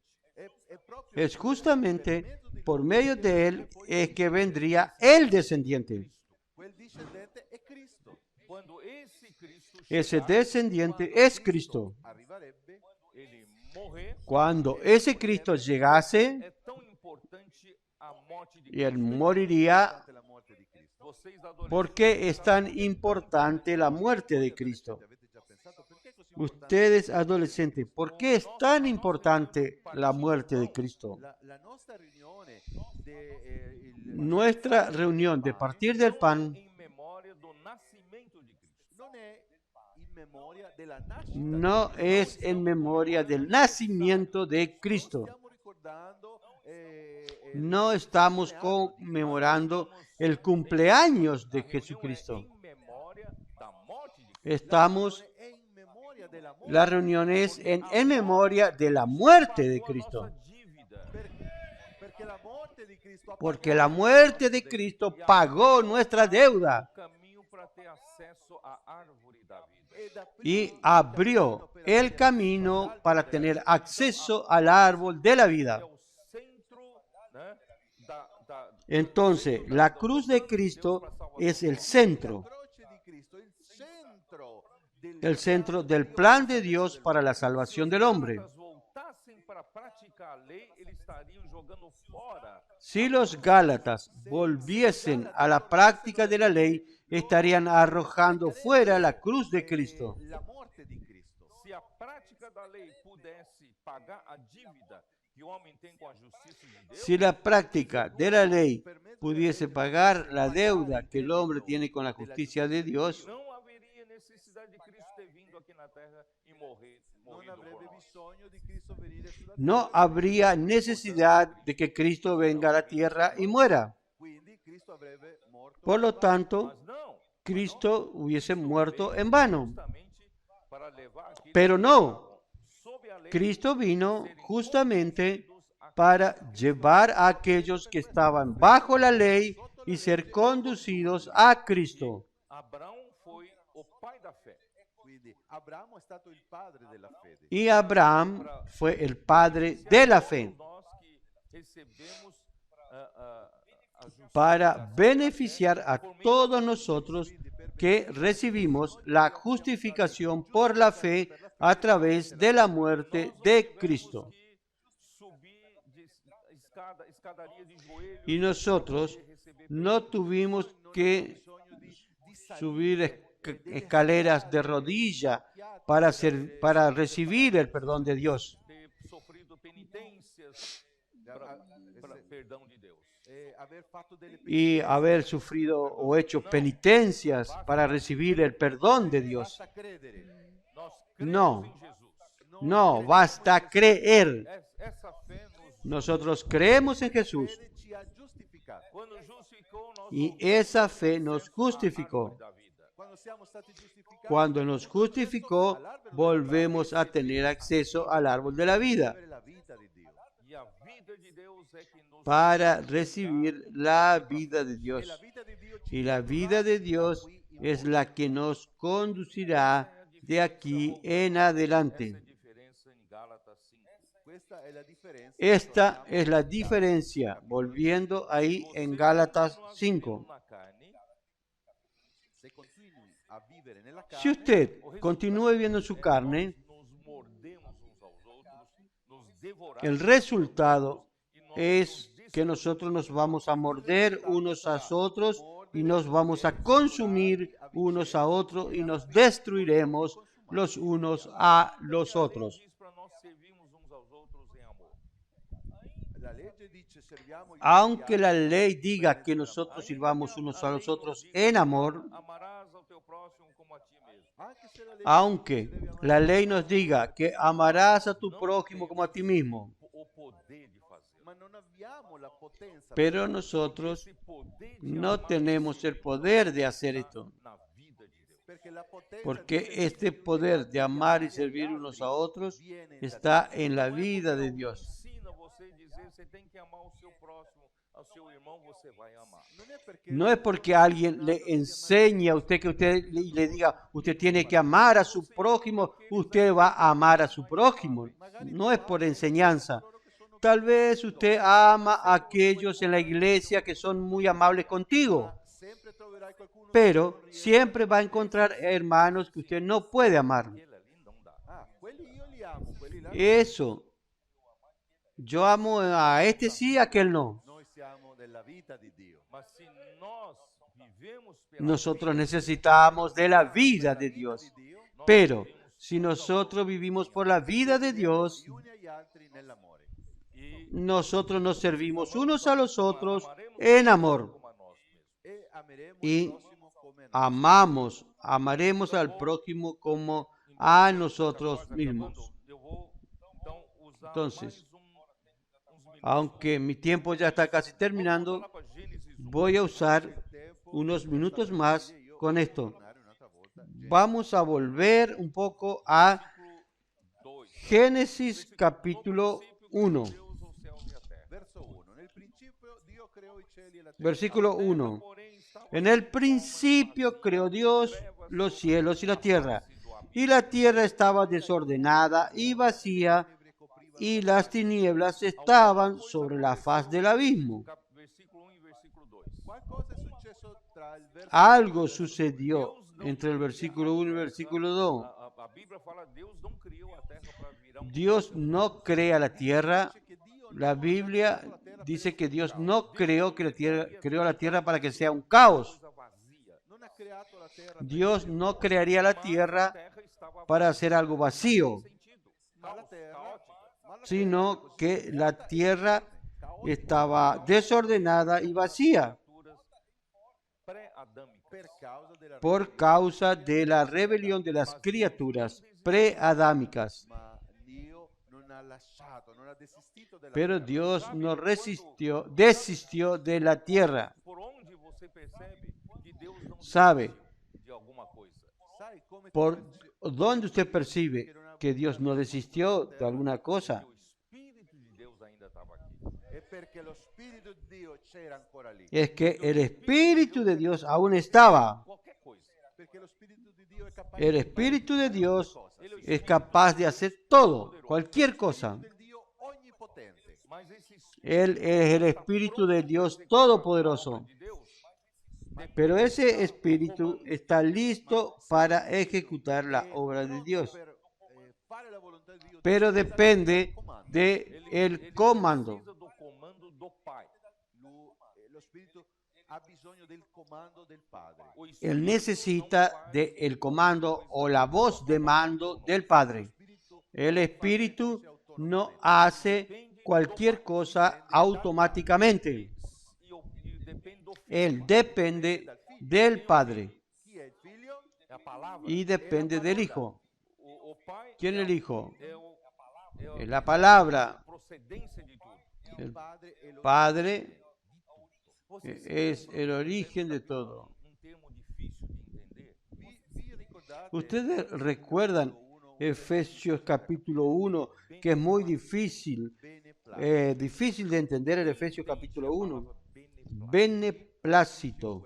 È proprio Es justamente por medio de él es que vendría el descendiente. quel discendente è Cristo. Quando esse Cristo Ese chegar, descendiente es Cristo. Arriverebbe ele morrer, Cuando ese Cristo llegase é tão importante a morte de y él Cristo. moriría, durante la morte di Cristo. Vocês adolescentes, ¿por qué es tan importante la muerte de Cristo? Avete già pensato perché è così importante? Ustedes adolescentes, ¿por qué es tan importante la muerte de Cristo? La nostra riunione il Nuestra reunión de partir del pan em memória do nascimento de Cristo. non è in memoria della nascita. no es en memoria del nacimiento de Cristo. Stiamo ricordando No estamos conmemorando el cumpleaños de Jesucristo. Em memória da morte de Cristo. Estamos, è in memoria della morte. la reunión es en memoria de la muerte de A Cristo. nossa dívida. Perché la morte di Cristo ha Porque la muerte de Cristo pagó nuestra deuda O caminho para ter acesso à árvore da vida. e da y abrió el camino para tener acceso al árbol de la É vida. o centro, né, da Entonces, la cruz de Cristo es el centro, croce di Cristo, il el centro del plan de Dios para la salvación del hombre. Gálatas voltassem para praticar a lei, eles estariam jogando fora Si los Gálatas volviesen a la práctica de la ley, estarían arrojando fuera la cruz de Cristo. la morte di Cristo. se a prática da lei pudesse pagar a dívida que o homem tem com a justiça de Deus. Si la práctica de la ley pudiese pagar la deuda que el hombre tiene con la justicia de Dios, Não haveria necessidade de Cristo ter vindo aqui na terra e morrido Non por avrebbe nós. bisogno di Cristo venire sulla no habría necesidad de que Cristo venga a la tierra y muera. Quindi Cristo avrebbe morto. Por lo tanto, Mas não, Cristo hubiese muerto en vano. justamente para levar aqueles Pero no, sob a lei Cristo vino justamente para llevar a aquellos que estaban bajo la ley y ser conducidos a Cristo. Abraão foi o pai da fé. Quindi Y Abraham fue el padre de la fe para beneficiar a todos nosotros que recibimos la justificación por la fe a través de la muerte de Cristo. Y nosotros no tuvimos que subir escaleras de rodilla para recibir el perdón de Dios. Y haber sufrido o hecho penitencias para recibir el perdón de Dios. No, basta creer. Nosotros creemos en Jesús y esa fe nos justificó. Cuando nos justificó, volvemos a tener acceso al árbol de la vida para recibir la vida de Dios. Y la vida de Dios es la que nos conducirá de aquí en adelante. Esta es la diferencia, volviendo ahí en Gálatas 5. Si usted continúa viviendo en su carne, el resultado es que nosotros nos vamos a morder unos a otros y nos vamos a consumir unos a otros y nos destruiremos los unos a los otros. Aunque la ley diga que nosotros sirvamos unos a los otros en amor, aunque la ley nos diga que amarás a tu prójimo como a ti mismo, pero nosotros no tenemos el poder de hacer esto, porque este poder de amar y servir unos a otros está en la vida de Dios. No es porque alguien le enseñe a usted que usted le diga, usted tiene que amar a su prójimo, usted va a amar a su prójimo. No es por enseñanza. Tal vez usted ama a aquellos en la iglesia que son muy amables contigo, pero siempre va a encontrar hermanos que usted no puede amar. Eso. Yo amo a este sí, a aquel no. Nosotros necesitamos de la vida de Dios. Pero si nosotros vivimos por la vida de Dios, nosotros nos servimos unos a los otros en amor. Y amaremos al prójimo como a nosotros mismos. Entonces, aunque mi tiempo ya está casi terminando, voy a usar unos minutos más con esto. Vamos a volver un poco a Génesis capítulo 1. Versículo 1. En el principio creó Dios los cielos y la tierra estaba desordenada y vacía, y las tinieblas estaban sobre la faz del abismo. Algo sucedió entre el versículo 1 y el versículo 2. Dios no crea la tierra. La Biblia dice que Dios no creó la tierra para que sea un caos. Dios no crearía la tierra para hacer algo vacío, sino que la tierra estaba desordenada y vacía por causa de la rebelión de las criaturas preadámicas. Pero Dios no desistió de la tierra. ¿Sabe por dónde usted percibe que Dios no desistió de alguna cosa? Es que el Espíritu de Dios aún estaba. El Espíritu de Dios es capaz de hacer todo, cualquier cosa. Él es el Espíritu de Dios Todopoderoso. Pero ese Espíritu está listo para ejecutar la obra de Dios. Pero depende del comando. Él necesita del comando o la voz de mando del Padre. El Espíritu no hace cualquier cosa automáticamente. Él depende del Padre y depende del Hijo. ¿Quién es el Hijo? Es la palabra. El Padre es el origen de todo. Ustedes recuerdan Efesios capítulo 1, que es muy difícil de entender el Efesios capítulo 1. Beneplácito.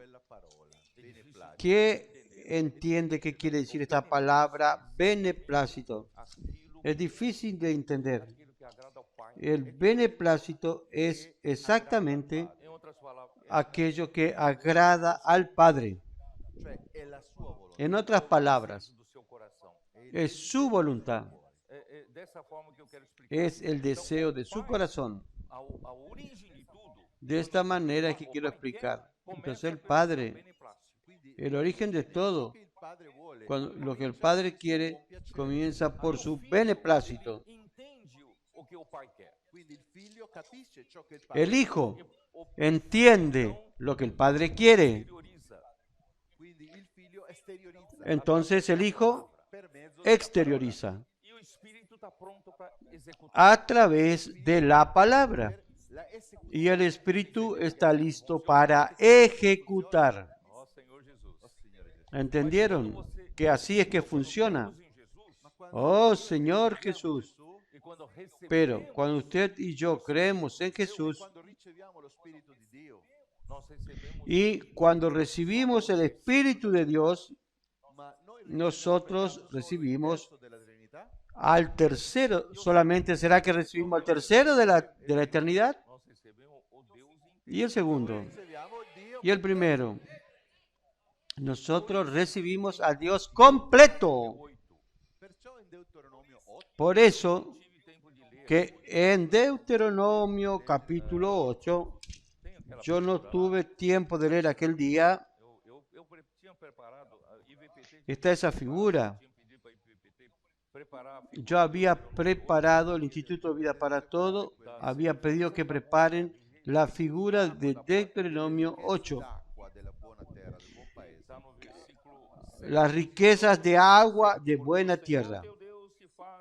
¿Qué entiende qué quiere decir esta palabra beneplácito? Es difícil de entender. El beneplácito es exactamente aquello que agrada al Padre. En otras palabras, es su voluntad. Es el deseo de su corazón. De esta manera es que quiero explicar. Entonces el Padre, el origen de todo, cuando lo que el Padre quiere, comienza por su beneplácito. El Hijo entiende lo que el Padre quiere. Entonces el Hijo exterioriza a través de la palabra. Y el Espíritu está listo para ejecutar. ¿Entendieron? Que así es que funciona. Oh Señor Jesús. Pero cuando usted y yo creemos en Jesús y cuando recibimos el Espíritu de Dios, nosotros recibimos al tercero. ¿Solamente será que recibimos al tercero de la eternidad? Y el segundo. Y el primero. Nosotros recibimos a Dios completo. Por eso que en Deuteronomio capítulo 8, yo no tuve tiempo de leer aquel día, está esa figura. Yo había preparado el Instituto de Vida para Todo, había pedido que preparen la figura de Deuteronomio 8. Las riquezas de agua de buena tierra,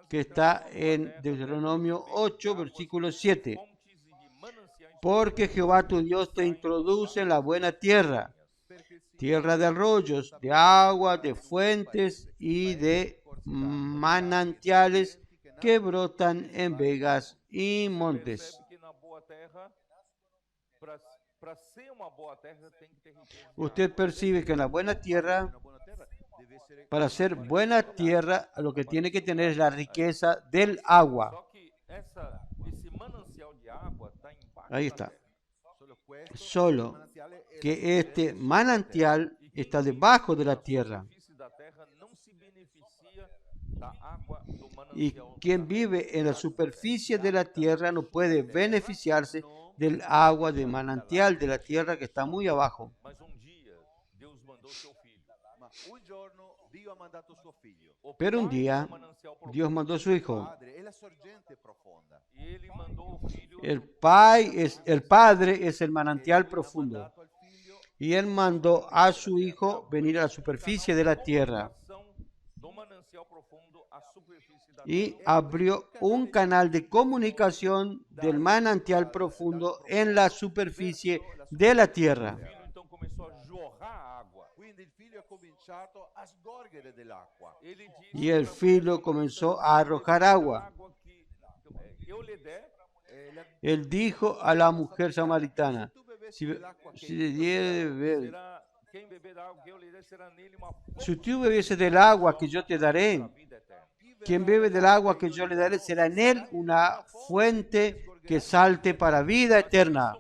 que está en Deuteronomio 8, versículo 7. Porque Jehová tu Dios te introduce en la buena tierra, tierra de arroyos, de agua, de fuentes y de manantiales que brotan en vegas y montes. Usted percibe que en la buena tierra, para ser buena tierra, lo que tiene que tener es la riqueza del agua. Ahí está. Solo que este manantial está debajo de la tierra. Y quien vive en la superficie de la tierra no puede beneficiarse del agua de manantial de la tierra que está muy abajo. Pero un día Dios mandó a su Hijo. El Padre es el manantial profundo. Y Él mandó a su Hijo venir a la superficie de la tierra. Y abrió un canal de comunicación del manantial profundo en la superficie de la tierra. Y el Filho comenzó a arrojar agua. Él dijo a la mujer samaritana, si le diere de beber, Si tú bebiese del agua que yo te daré, quien bebe del agua que yo le daré será en él una fuente que salte para vida eterna.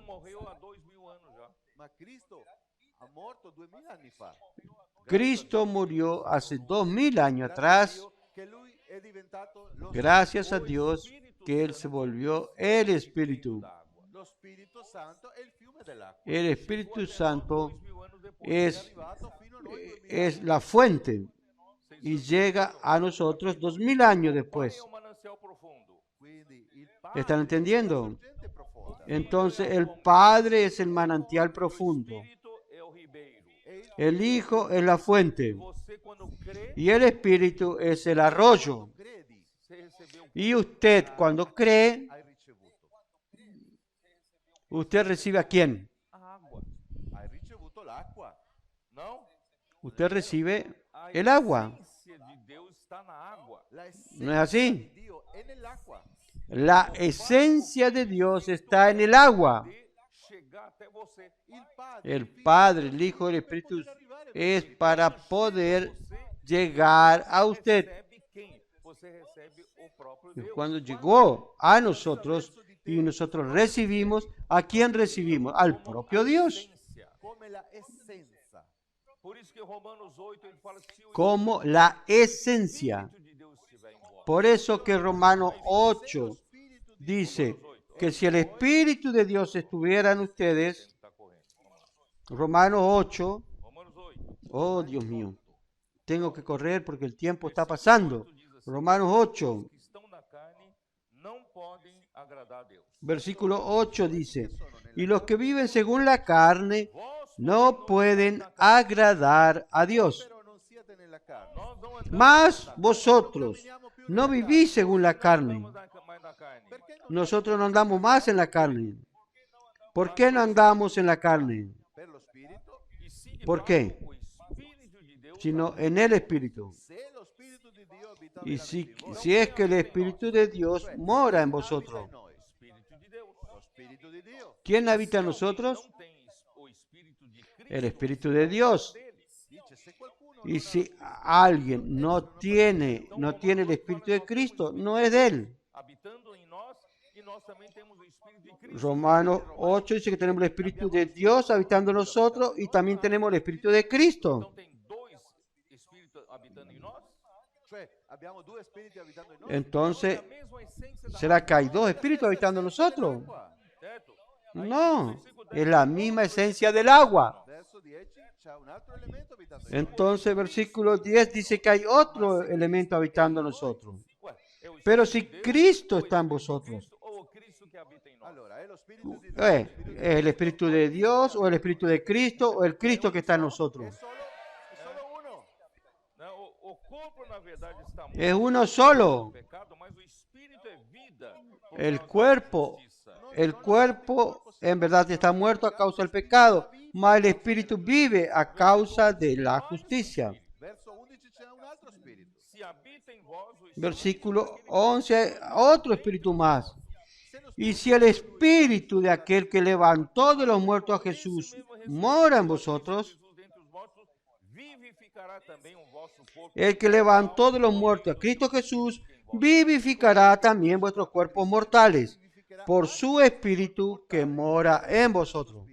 Cristo murió hace 2000 años atrás. Gracias a Dios que Él se volvió el Espíritu. El Espíritu Santo es la fuente y llega a nosotros 2000 años después. ¿Están entendiendo? Entonces el Padre es el manantial profundo. El Hijo es la fuente. Y el Espíritu es el arroyo. Y usted, cuando cree, ¿usted recibe a quién? Usted recibe el agua. ¿No es así? La esencia de Dios está en el agua. El Padre, el Hijo y el Espíritu es para poder llegar a usted. Cuando llegó a nosotros y nosotros recibimos, ¿a quién recibimos? Al propio Dios. Como la esencia. Por eso que Romanos 8 dice que si el Espíritu de Dios estuviera en ustedes, Romanos 8, oh Dios mío, tengo que correr porque el tiempo está pasando. Romanos 8, versículo 8 dice, y los que viven según la carne no pueden agradar a Dios. Mas vosotros no vivís según la carne. Nosotros no andamos más en la carne. ¿Por qué no andamos en la carne? ¿Por qué? Sino en el Espíritu. Y si es que el Espíritu de Dios mora en vosotros. ¿Quién habita en nosotros? El Espíritu de Dios. Y si alguien no tiene el Espíritu de Cristo, no es de él. Romanos 8 dice que tenemos el Espíritu de Dios habitando en nosotros y también tenemos el Espíritu de Cristo. Entonces, ¿será que hay dos espíritus habitando en nosotros? No, es la misma esencia del agua. Entonces, versículo 10 dice que hay otro elemento habitando en nosotros. Pero si Cristo está en vosotros, ¿el Espíritu de Dios o el Espíritu de Cristo o el Cristo que está en nosotros? Es uno solo. El cuerpo en verdad está muerto a causa del pecado, mas el Espíritu vive a causa de la justicia. Versículo 11, otro espíritu más. Y si el Espíritu de aquel que levantó de los muertos a Jesús mora en vosotros, el que levantó de los muertos a Cristo Jesús vivificará también vuestros cuerpos mortales por su Espíritu que mora en vosotros.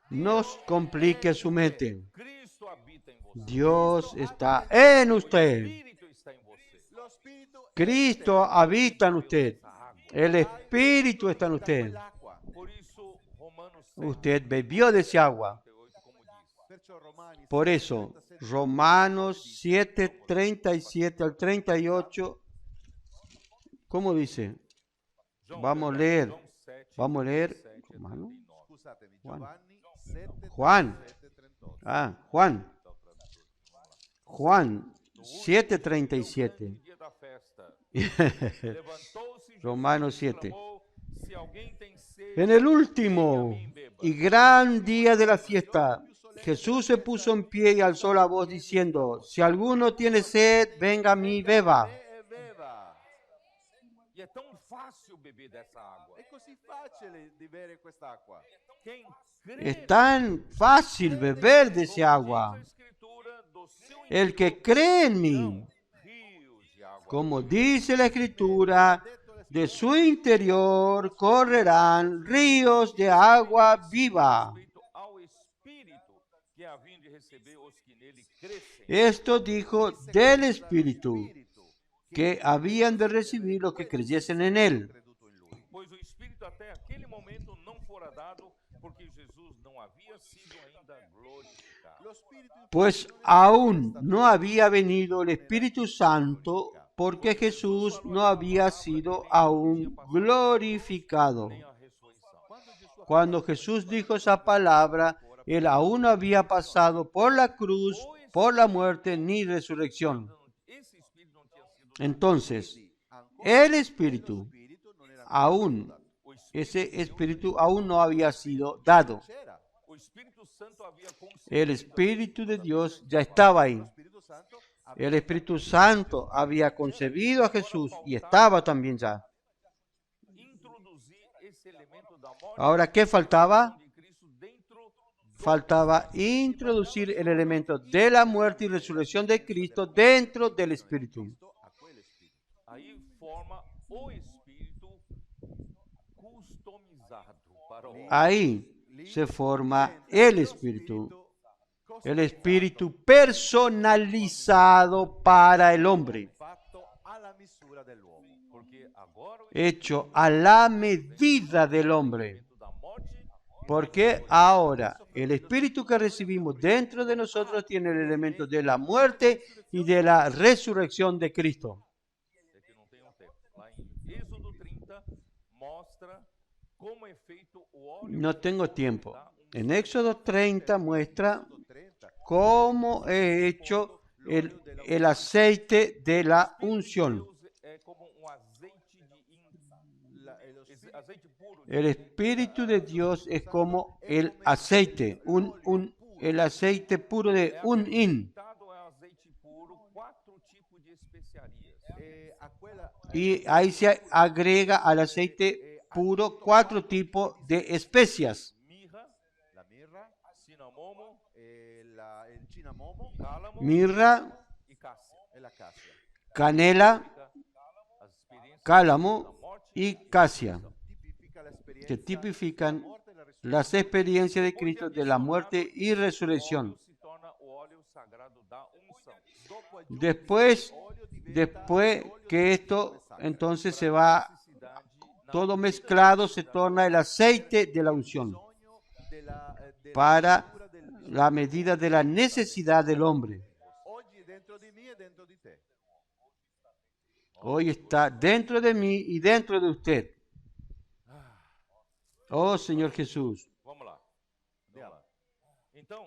No complique su mente. Dios está en usted. Cristo habita en usted. El Espíritu está en usted. Usted bebió de ese agua. Por eso, Romanos 7, 37 al 38, ¿cómo dice? Vamos a leer. Romano. Juan 7, 37. Romanos 7. En el último y gran día de la fiesta, Jesús se puso en pie y alzó la voz diciendo, si alguno tiene sed, venga a mí, beba. E é tão fácil beber dessa água. È così facile di bere quest'acqua. Quem Es crê, tan fácil beber de ese como agua. diz a Escritura, do seu El que interior cree en mí, fluirão rios de água. como dice la Escritura, de su interior correrán ríos de agua viva. Respeito ao Espírito que a fim de receber os que nele crescem. Esto dijo del Espíritu, que habían de recibir los que creyesen en él. Pois o Espírito até aquele momento não fora dado, porque Jesus não havia sido ainda glorificado. Pues aún no había venido el Espíritu Santo, porque Jesús no había sido aún glorificado. Nem a ressurreição. Cuando Jesús dijo esa palabra, él aún no había pasado por la cruz, por la muerte ni resurrección. Esse Espírito não tinha sido Entonces, el Espíritu aún, ese Espíritu aún no había sido dado. o Espírito Santo havia concebido El Espíritu de Dios ya estaba ahí. El Espíritu Santo había concebido a Jesús y estaba también ya. introduzir esse elemento da morte Ahora, ¿qué faltaba? de Cristo dentro Faltaba introducir el elemento de la muerte y resurrección de Cristo dentro del Espíritu. aí forma o Espírito customizado para o homem. Ahí se forma el Espíritu personalizado para el hombre, Fatto alla misura dell'uomo. Porque agora o hecho a la medida del hombre. elemento da morte Porque ahora el Espíritu que recibimos dentro de nosotros tiene el elemento de la muerte y de la resurrección de Cristo. é que não tem um tempo. Lá em Êxodo 30 mostra como é feito o óleo. No tengo tiempo. En Éxodo 30 muestra cómo es hecho el aceite de la unción. Deus é como azeite de azeite puro. El Espíritu de Dios es como el aceite, el aceite puro de un hin. Acrescentado é azeite puro 4 tipos de especiarias. Y ahí se agrega al aceite puro 4 tipos de especias. Mirra, La mirra, cinamomo, il cinamomo cálamo Mirra, e cássia. e la cassia. canela, As experiências cálamo y casia, Tipifica la experiencia que tipifican della morte e la resurrezione. las experiencias de Cristo de la muerte y resurrección. se torna o óleo sagrado da unção. Después que esto entonces se va todo mezclado, se torna el aceite de la unción Della para la medida de la necesidad del hombre. oggi dentro di me e dentro di te. Hoy está dentro de mí y dentro de usted. Oh Señor Jesús, Vamos lá. Vamos lá. Então,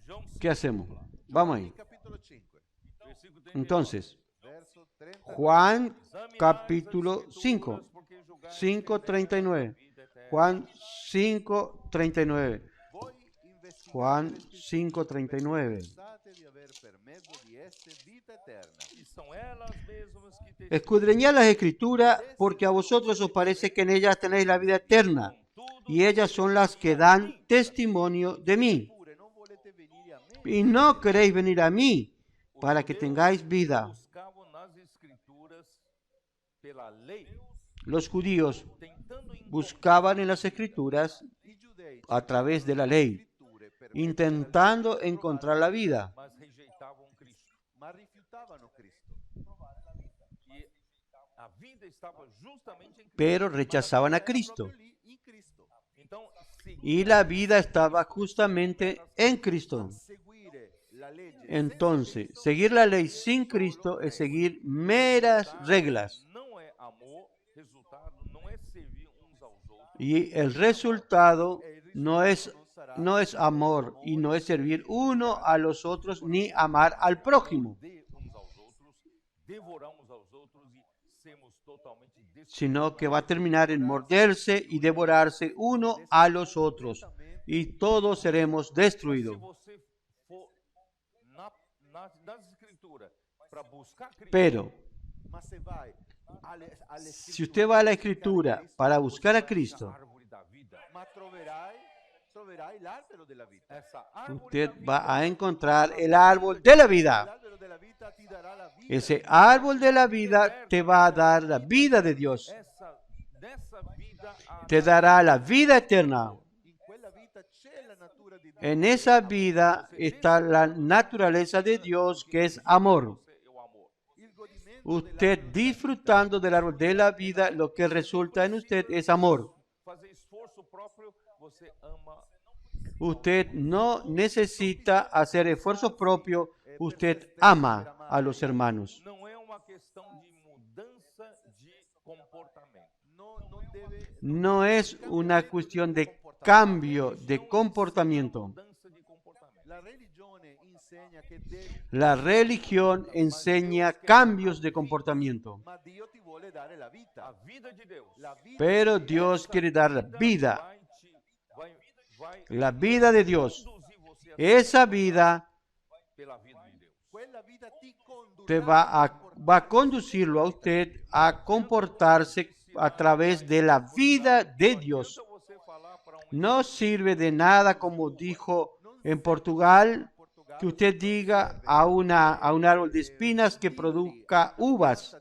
João 5, ¿qué hacemos? Vamos ahí. Capitolo 5, versículo 39. Entonces, verso 30. Juan Examinai capítulo as 5, Escrituras, porque julgais 5:39. a vida eterna. Juan 5:39. Voi investigate Juan le Scritture, 5:39. pensate di aver per mezzo di esse vita eterna. E são elas mesmas que testificam. Escudriñad las Escrituras, porque a vosotros os parece que en ellas tenéis la vida eterna, y ellas son las que dan testimonio de mí. Eppure non volete venire a me Y no queréis venir a mí para que tengáis vida. Buscavam nas Escrituras pela lei, Los judíos tentando buscaban en las Escrituras i giudei a través de la lei, Scritture per intentando encontrar la vida, mas rejeitavam Cristo. ma rifiutavano Cristo. E a vida estava justamente em Cristo. pero rechazaban a Cristo. Proprio lì in Cristo. Então, seguir Y la vida estaba justamente en Cristo. Seguire la legge Entonces, seguir la ley sin Cristo es seguir meras reglas. não é amor, resultado não é servir uns aos outros, Y el resultado no es amor y no es servir uno a los otros ni amar al prójimo, de uns aos outros, devorar uns aos outros e sermos totalmente sino que va a terminar en morderse y devorarse uno a los otros. Y todos seremos Se destruidos. você for nas Escrituras para buscar Cristo, Pero ma se vai Si usted va a la Escritura para buscar a Cristo, usted va a encontrar el árbol de la vida. Ese árbol de la vida te va a dar la vida de Dios. Te dará la vida eterna. En esa vida está la naturaleza de Dios, que es amor. Usted disfrutando del árbol de la vida, lo que resulta en usted es amor. Usted no necesita hacer esfuerzo propio, usted ama a los hermanos. No es una cuestión de cambio de comportamiento. La religión enseña cambios de comportamiento. Pero Dios quiere dar la vida de Dios. Esa vida te va a conducirlo a usted a comportarse a través de la vida de Dios. No sirve de nada, como dijo en Portugal, que usted diga a un árbol de espinas que produzca uvas.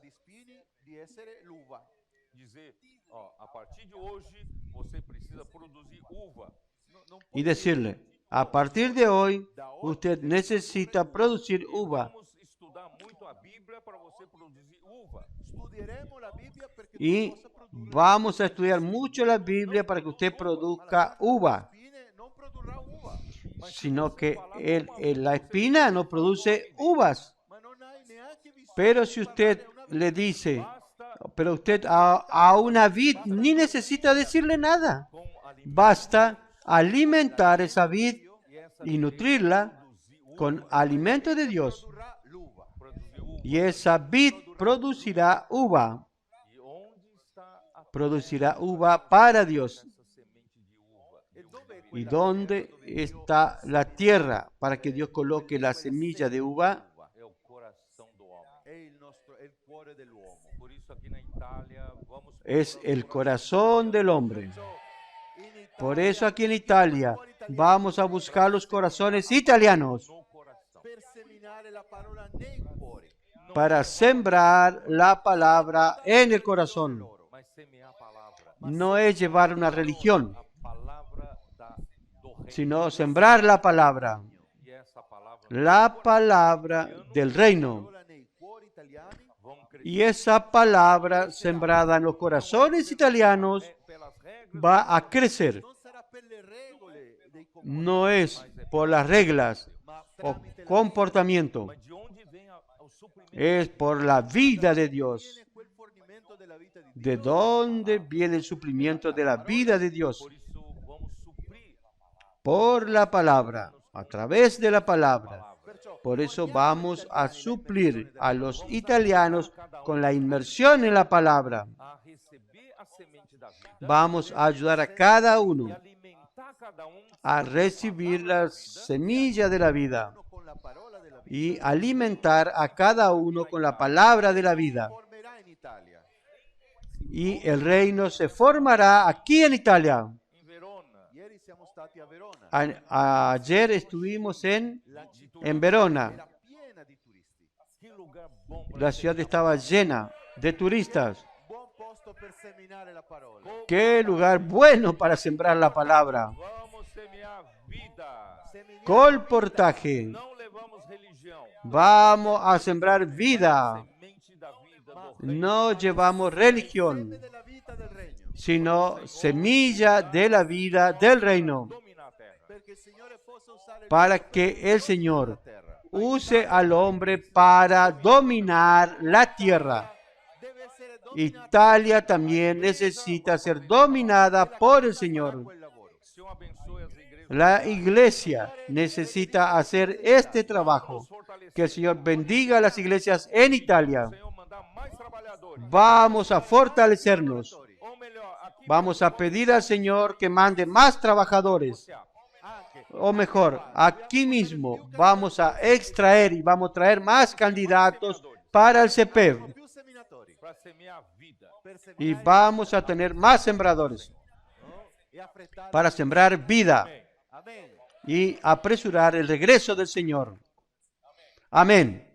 Y decirle, a partir de hoy, usted necesita producir uva. Y vamos a estudiar mucho la Biblia para que usted produzca uva. Sino que la espina no produce uvas. Pero si usted le dice, pero usted a una vid ni necesita decirle nada. Basta alimentar esa vid y nutrirla con alimento de Dios. Y esa vid producirá uva. Producirá uva para Dios. ¿Y dónde está la tierra para que Dios coloque la semilla de uva? Es el corazón del hombre. Por eso aquí en Italia vamos a buscar los corazones italianos para sembrar la palabra en el corazón. No es llevar una religión, sino sembrar la palabra del reino. Y esa palabra sembrada en los corazones italianos va a crecer. No es por las reglas o comportamiento, es por la vida de Dios. ¿De dónde viene el suplimiento de la vida de Dios? Por la palabra, a través de la palabra. Por eso vamos a suplir a los italianos con la inmersión en la palabra. Vamos a ayudar a cada uno a recibir la semilla de la vida y alimentar a cada uno con la palabra de la vida. Y el reino se formará aquí en Italia. Ayer estuvimos en Verona. La ciudad estaba llena de turistas. Qué lugar bueno para sembrar la palabra. Colportaje. Vamos a sembrar vida. No llevamos religión, sino semilla de la vida del reino. Para que el Señor use al hombre para dominar la tierra. Italia también necesita ser dominada por el Señor. La iglesia necesita hacer este trabajo. Que el Señor bendiga a las iglesias en Italia. Vamos a fortalecernos. Vamos a pedir al Señor que mande más trabajadores. O mejor, aquí mismo vamos a extraer y vamos a traer más candidatos para el CEPEV. para semear vida. Y vamos a tener más sembradores para sembrar vida Amém. y apresurar el regreso del Señor. Amén.